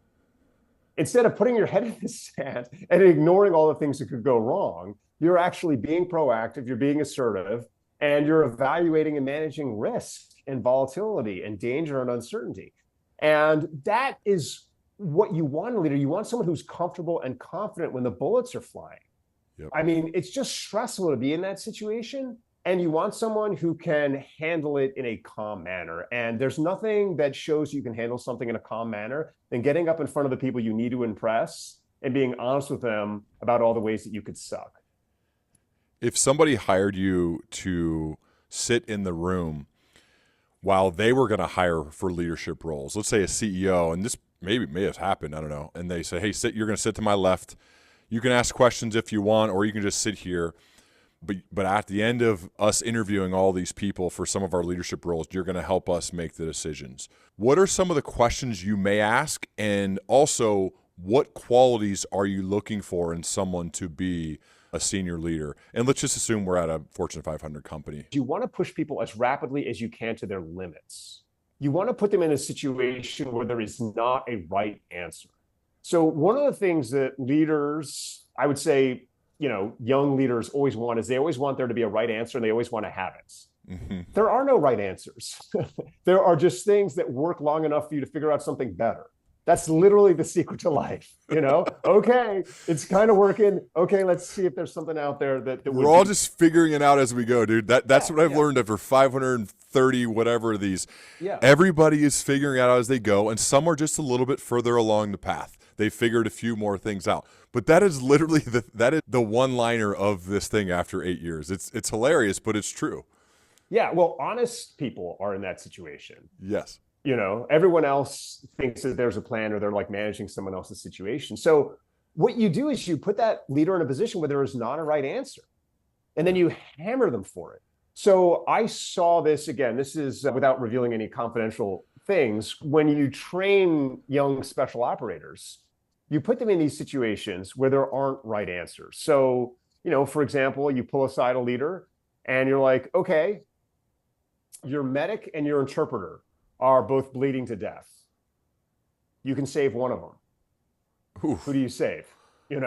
Instead of putting your head in the sand and ignoring all the things that could go wrong, you're actually being proactive, you're being assertive, and you're evaluating and managing risk and volatility and danger and uncertainty. And that is what you want in a leader, you want someone who's comfortable and confident when the bullets are flying. Yep. I mean, it's just stressful to be in that situation. And you want someone who can handle it in a calm manner. And there's nothing that shows you can handle something in a calm manner than getting up in front of the people you need to impress and being honest with them about all the ways that you could suck. If somebody hired you to sit in the room while they were going to hire for leadership roles, let's say a CEO, and this maybe may have happened, I don't know, and they say, hey, you're going to sit to my left. You can ask questions if you want, or you can just sit here. But at the end of us interviewing all these people for some of our leadership roles, you're going to help us make the decisions. What are some of the questions you may ask? And also, what qualities are you looking for in someone to be a senior leader? And let's just assume we're at a Fortune 500 company. You want to push people as rapidly as you can to their limits. You want to put them in a situation where there is not a right answer. So one of the things that leaders, I would say, young leaders always want is they always want there to be a right answer, and they always want to have it. Mm-hmm. There are no right answers. There are just things that work long enough for you to figure out something better. That's literally the secret to life. Okay, it's kind of working. Okay, let's see if there's something out there that we're all just figuring it out as we go, dude. That's what I've learned after 530 whatever of these. Yeah. Everybody is figuring it out as they go, and some are just a little bit further along the path. They figured a few more things out. But that is literally the one-liner of this thing after 8 years. It's hilarious, but it's true. Yeah, well, honest people are in that situation. Yes. Everyone else thinks that there's a plan, or they're like managing someone else's situation. So what you do is you put that leader in a position where there is not a right answer, and then you hammer them for it. So I saw this, again, this is without revealing any confidential things. When you train young special operators, you put them in these situations where there aren't right answers. So, for example, you pull aside a leader and you're like, okay, your medic and your interpreter are both bleeding to death. You can save one of them. Oof. Who do you save? And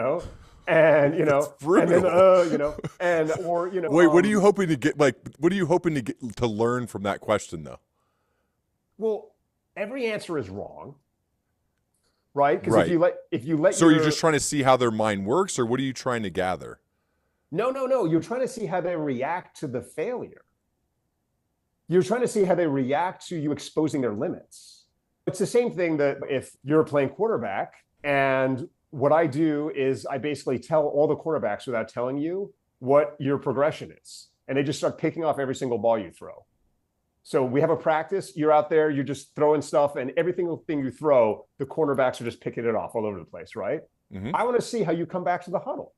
and then Wait, what are you hoping to get? What are you hoping to get to learn from that question, though? Well, every answer is wrong. Right? Because if you let So are you just trying to see how their mind works, or what are you trying to gather? No. You're trying to see how they react to the failure. You're trying to see how they react to you exposing their limits. It's the same thing that if you're playing quarterback, and what I do is I basically tell all the quarterbacks without telling you what your progression is. And they just start picking off every single ball you throw. So we have a practice, you're out there, you're just throwing stuff, and every single thing you throw, the cornerbacks are just picking it off all over the place, right? Mm-hmm. I want to see how you come back to the huddle.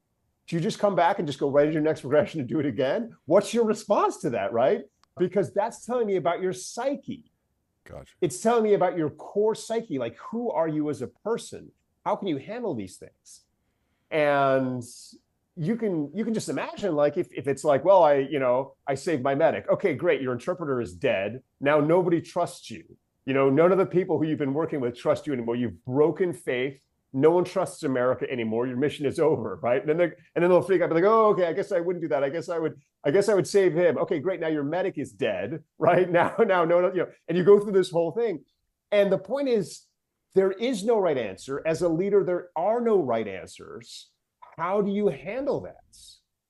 Do you just come back and just go right into your next progression and do it again? What's your response to that, right? Because that's telling me about your psyche. Gotcha. It's telling me about your core psyche, like who are you as a person? How can you handle these things? And you can just imagine, like, if it's like, well, I saved my medic. Okay, great. Your interpreter is dead. Now nobody trusts you. None of the people who you've been working with trust you anymore. You've broken faith. No one trusts America anymore. Your mission is over, right? And then they'll freak out, be like, oh, okay, I guess I wouldn't do that. I guess I would save him. Okay, great. Now your medic is dead, right? Now, no, and you go through this whole thing. And the point is, there is no right answer. As a leader, there are no right answers. How do you handle that?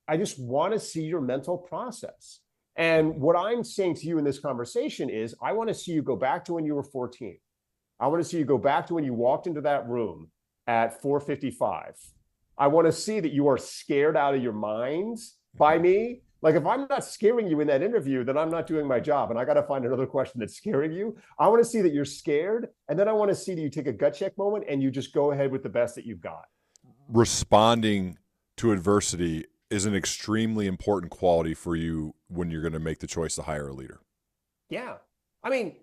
I just want to see your mental process. And what I'm saying to you in this conversation is, I want to see you go back to when you were 14. I want to see you go back to when you walked into that room at 4:55. I want to see that you are scared out of your minds by me. Like, if I'm not scaring you in that interview, then I'm not doing my job, and I got to find another question that's scaring you. I want to see that you're scared, and then I want to see that you take a gut check moment and you just go ahead with the best that you've got. Responding to adversity is an extremely important quality for you when you're going to make the choice to hire a leader. Yeah. I mean,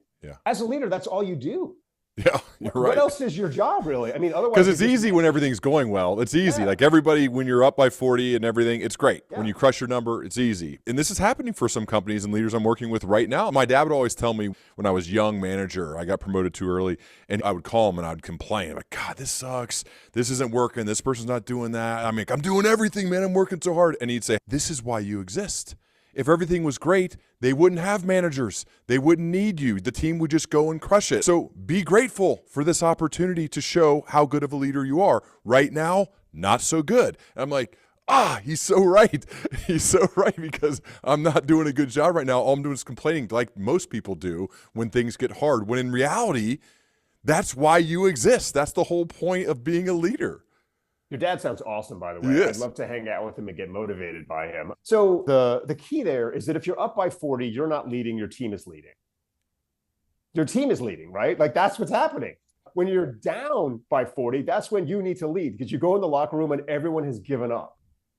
as a leader, that's all you do. Yeah, you're right. What else is your job, really? I mean, otherwise, because it's easy when everything's going well. It's easy. Like everybody, when you're up by 40 and everything, it's great. When you crush your number, it's easy. And this is happening for some companies and leaders I'm working with right now. My dad would always tell me when I was young manager, I got promoted too early, and I would call him and I would complain, like, God, this sucks. This isn't working. This person's not doing that. I mean, I'm doing everything, man. I'm working so hard. And he'd say, this is why you exist. If everything was great, they wouldn't have managers. They wouldn't need you. The team would just go and crush it. So be grateful for this opportunity to show how good of a leader you are. Right now, not so good. And I'm like, he's so right. He's so right, because I'm not doing a good job right now. All I'm doing is complaining like most people do when things get hard, when in reality, that's why you exist. That's the whole point of being a leader. Your dad sounds awesome, by the way. Yes. I'd love to hang out with him and get motivated by him. So the key there is that if you're up by 40, you're not leading, your team is leading. Your team is leading, right? Like that's what's happening. When you're down by 40, that's when you need to lead, because you go in the locker room and everyone has given up.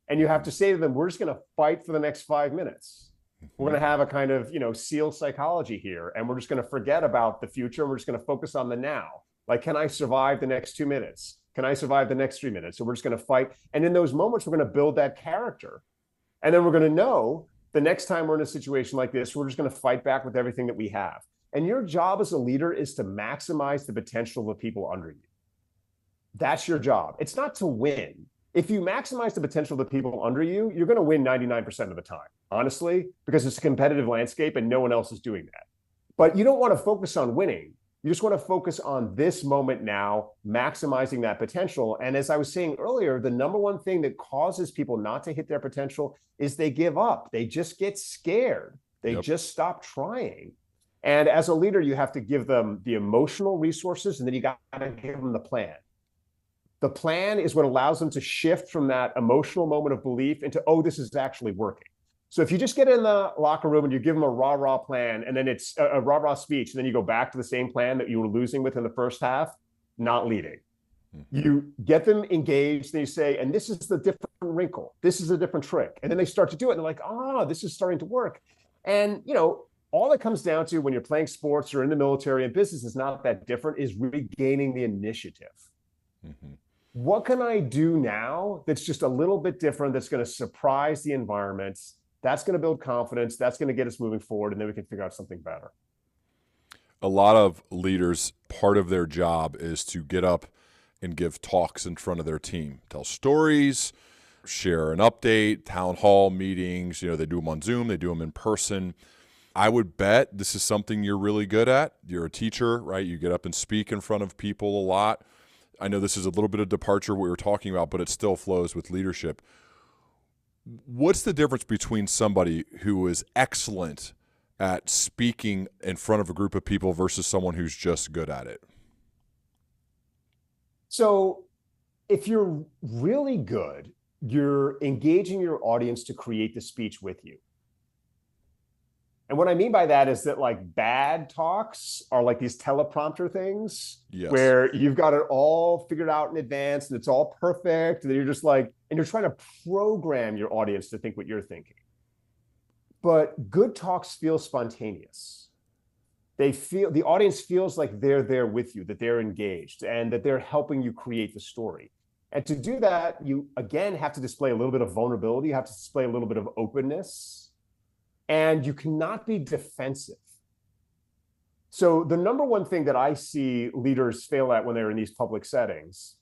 And you have to say to them, we're just going to fight for the next 5 minutes. We're going to have a kind of, SEAL psychology here. And we're just going to forget about the future. And we're just going to focus on the now. Like, can I survive the next 2 minutes? Can I survive the next 3 minutes? So we're just going to fight. And in those moments, we're going to build that character. And then we're going to know the next time we're in a situation like this, we're just going to fight back with everything that we have. And your job as a leader is to maximize the potential of the people under you. That's your job. It's not to win. If you maximize the potential of the people under you, you're going to win 99% of the time, honestly, because it's a competitive landscape and no one else is doing that. But you don't want to focus on winning. You just want to focus on this moment now, maximizing that potential. And as I was saying earlier, the number one thing that causes people not to hit their potential is they give up. They just get scared. They just stop trying. And as a leader, you have to give them the emotional resources, and then you got to give them the plan. The plan is what allows them to shift from that emotional moment of belief into, oh, this is actually working. So if you just get in the locker room and you give them a rah-rah plan, and then it's a rah-rah speech, and then you go back to the same plan that you were losing with in the first half, not leading. You get them engaged, and you say, and this is the different wrinkle. This is a different trick. And then they start to do it, and they're like, this is starting to work. And, all it comes down to when you're playing sports or in the military and business is not that different, is regaining the initiative. What can I do now that's just a little bit different, that's going to surprise the environment? That's going to build confidence. That's going to get us moving forward, and then we can figure out something better. A lot of leaders, part of their job is to get up and give talks in front of their team, tell stories, share an update, town hall meetings. They do them on Zoom, they do them in person. I would bet this is something you're really good at. You're a teacher, right? You get up and speak in front of people a lot. I know this is a little bit of departure what we were talking about, but it still flows with leadership. What's the difference between somebody who is excellent at speaking in front of a group of people versus someone who's just good at it? So if you're really good, you're engaging your audience to create the speech with you. And what I mean by that is that, like, bad talks are like these teleprompter things where you've got it all figured out in advance and it's all perfect. And then you're just like, and you're trying to program your audience to think what you're thinking. But good talks feel spontaneous. The audience feels like they're there with you, that they're engaged, and that they're helping you create the story. And to do that, you, again, have to display a little bit of vulnerability. You have to display a little bit of openness. And you cannot be defensive. So the number one thing that I see leaders fail at when they're in these public settings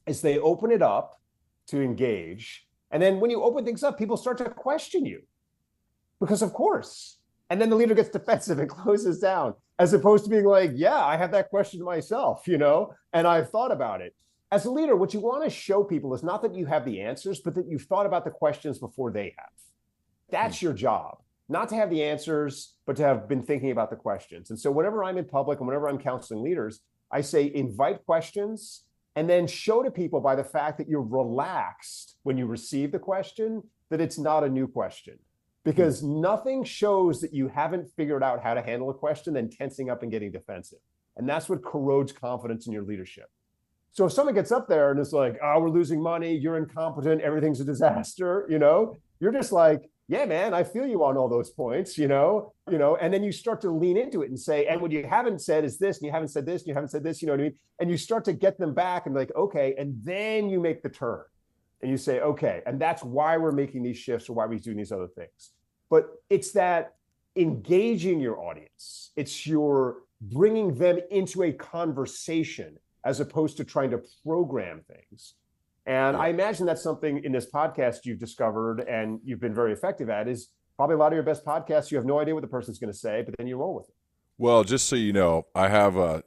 is they open it up to engage. And then when you open things up, people start to question you. Because of course. And then the leader gets defensive and closes down, as opposed to being like, yeah, I have that question myself, and I've thought about it. As a leader, what you want to show people is not that you have the answers, but that you've thought about the questions before they have. That's your job. Not to have the answers, but to have been thinking about the questions. And so whenever I'm in public and whenever I'm counseling leaders, I say invite questions, and then show to people by the fact that you're relaxed when you receive the question, that it's not a new question. Because nothing shows that you haven't figured out how to handle a question than tensing up and getting defensive. And that's what corrodes confidence in your leadership. So if someone gets up there and is like, oh, we're losing money, you're incompetent, everything's a disaster, you're just like, yeah, man, I feel you on all those points, and then you start to lean into it and say, and what you haven't said is this, and you haven't said this, and you haven't said this, you know what I mean? And you start to get them back and like, okay, and then you make the turn and you say, okay, and that's why we're making these shifts or why we're doing these other things. But it's that engaging your audience. It's your bringing them into a conversation as opposed to trying to program things. And I imagine that's something in this podcast you've discovered and you've been very effective at, is Probably a lot of your best podcasts, you have no idea what the person's going to say, but then you roll with it. Well, just so you know, I have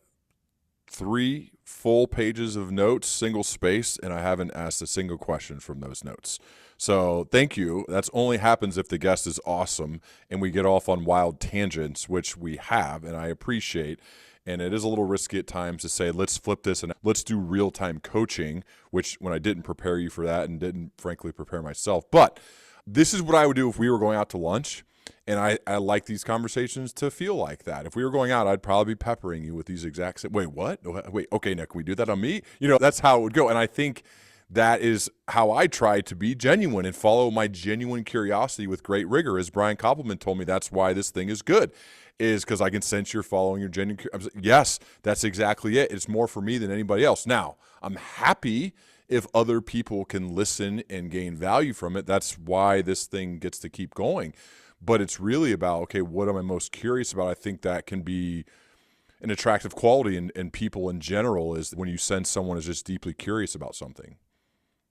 3 full pages of notes, single space, and I haven't asked a single question from those notes. So thank you. That's only happens if the guest is awesome and we get off on wild tangents, which we have, and I appreciate. And it is a little risky at times to say, let's flip this and let's do real-time coaching, which when I didn't prepare you for that and didn't, frankly, prepare myself. But this is what I would do if we were going out to lunch. And I like these conversations to feel like that. If we were going out, I'd probably be peppering you with these exact same, wait, what? Wait, okay, now can we do that on me? That's how it would go. And I think that is how I try to be genuine and follow my genuine curiosity with great rigor. As Brian Koppelman told me, that's why this thing is good, is because I can sense you're following your genuine curiosity. Yes, that's exactly it. It's more for me than anybody else. Now, I'm happy if other people can listen and gain value from it. That's why this thing gets to keep going. But it's really about, okay, what am I most curious about? I think that can be an attractive quality in people in general, is when you sense someone is just deeply curious about something.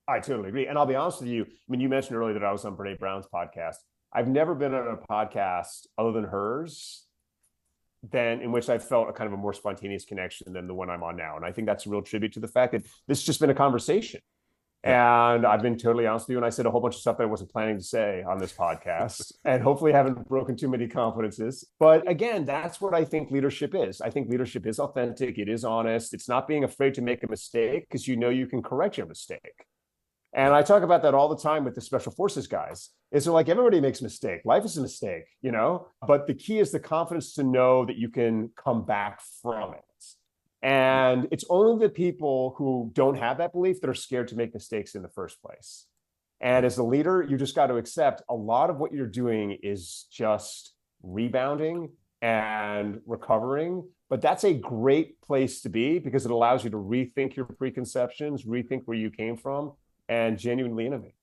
I totally agree. And I'll be honest with you. I mean, you mentioned earlier that I was on Brene Brown's podcast. I've never been on a podcast other than hers in which I felt a kind of a more spontaneous connection than the one I'm on now. And I think that's a real tribute to the fact that this has just been a conversation. And I've been totally honest with you. And I said a whole bunch of stuff that I wasn't planning to say on this podcast, and hopefully haven't broken too many confidences. But again, that's what I think leadership is. I think leadership is authentic. It is honest. It's not being afraid to make a mistake because you know you can correct your mistake. And I talk about that all the time with the special forces guys. Is they're like, everybody makes a mistake. Life is a mistake, but the key is the confidence to know that you can come back from it. And it's only the people who don't have that belief that are scared to make mistakes in the first place. And as a leader, you just got to accept a lot of what you're doing is just rebounding and recovering. But that's a great place to be because it allows you to rethink your preconceptions, rethink where you came from, and genuinely innovate.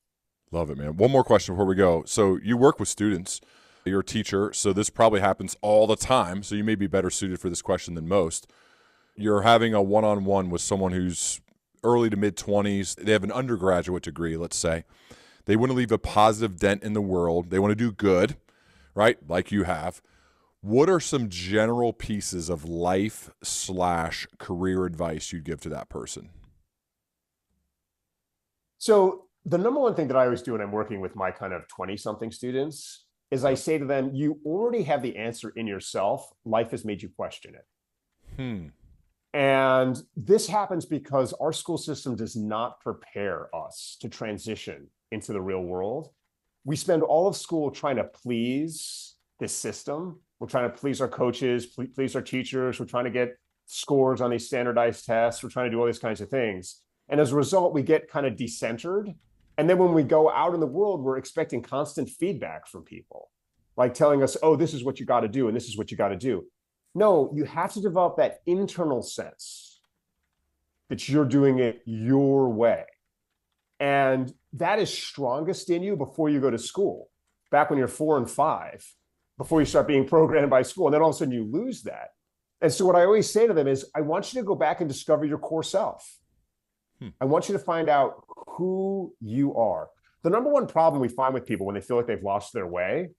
Love it, man. One more question before we go. So you work with students. You're a teacher, so this probably happens all the time. So you may be better suited for this question than most. You're having a one-on-one with someone who's early to mid-20s. They have an undergraduate degree, let's say. They want to leave a positive dent in the world. They want to do good, right, like you have. What are some general pieces of life/career advice you'd give to that person? So the number one thing that I always do when I'm working with my kind of 20-something students is I say to them, you already have the answer in yourself. Life has made you question it. And this happens because our school system does not prepare us to transition into the real world. We spend all of school trying to please this system. We're trying to please our coaches, please our teachers. We're trying to get scores on these standardized tests. We're trying to do all these kinds of things. And as a result, we get kind of decentered. And then when we go out in the world, we're expecting constant feedback from people, like telling us, oh, this is what you got to do, and this is what you got to do. No, you have to develop that internal sense that you're doing it your way. And that is strongest in you before you go to school, back when you're 4 and 5, before you start being programmed by school. And then all of a sudden you lose that. And so what I always say to them is, I want you to go back and discover your core self. I want you to find out who you are. The number one problem we find with people when they feel like they've lost their way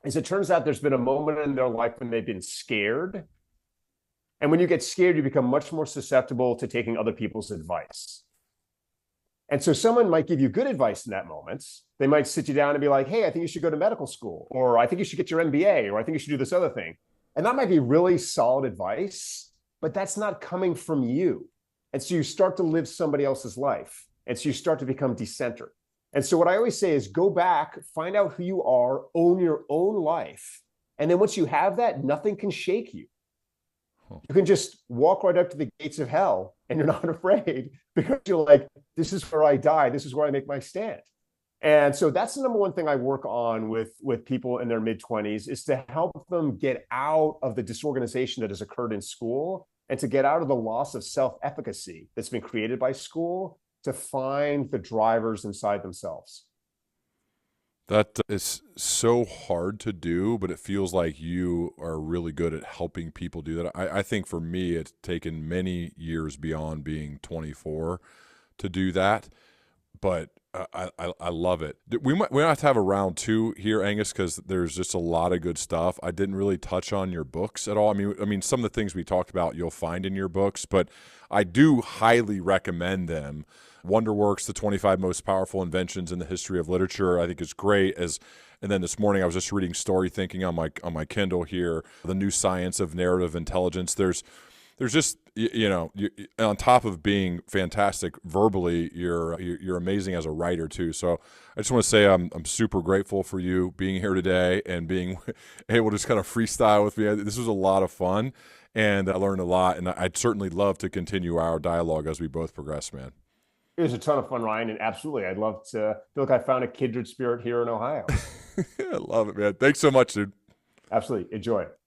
is it turns out there's been a moment in their life when they've been scared. And when you get scared, you become much more susceptible to taking other people's advice. And so someone might give you good advice in that moment. They might sit you down and be like, hey, I think you should go to medical school, or I think you should get your MBA, or I think you should do this other thing. And that might be really solid advice, but that's not coming from you. And so you start to live somebody else's life. And so you start to become decentered. And so what I always say is go back, find out who you are, own your own life. And then once you have that, nothing can shake you. You can just walk right up to the gates of hell and you're not afraid because you're like, this is where I die. This is where I make my stand. And so that's the number one thing I work on with people in their mid-20s is to help them get out of the disorganization that has occurred in school and to get out of the loss of self-efficacy that's been created by school to find the drivers inside themselves. That is so hard to do, but it feels like you are really good at helping people do that. I think for me, it's taken many years beyond being 24 to do that. But I love it. We might have to have a round two here, Angus, because there's just a lot of good stuff. I didn't really touch on your books at all. I mean, some of the things we talked about you'll find in your books, but I do highly recommend them. Wonderworks, the 25 most powerful inventions in the history of literature, I think is great. And then this morning I was just reading Story Thinking on my Kindle here, the new science of narrative intelligence. There's just on top of being fantastic verbally, you're amazing as a writer too. So I just want to say I'm super grateful for you being here today and being able to just kind of freestyle with me. This was a lot of fun, and I learned a lot. And I'd certainly love to continue our dialogue as we both progress, man. It was a ton of fun, Ryan, and absolutely, I'd love to feel like I found a kindred spirit here in Ohio. I love it, man. Thanks so much, dude. Absolutely, enjoy it.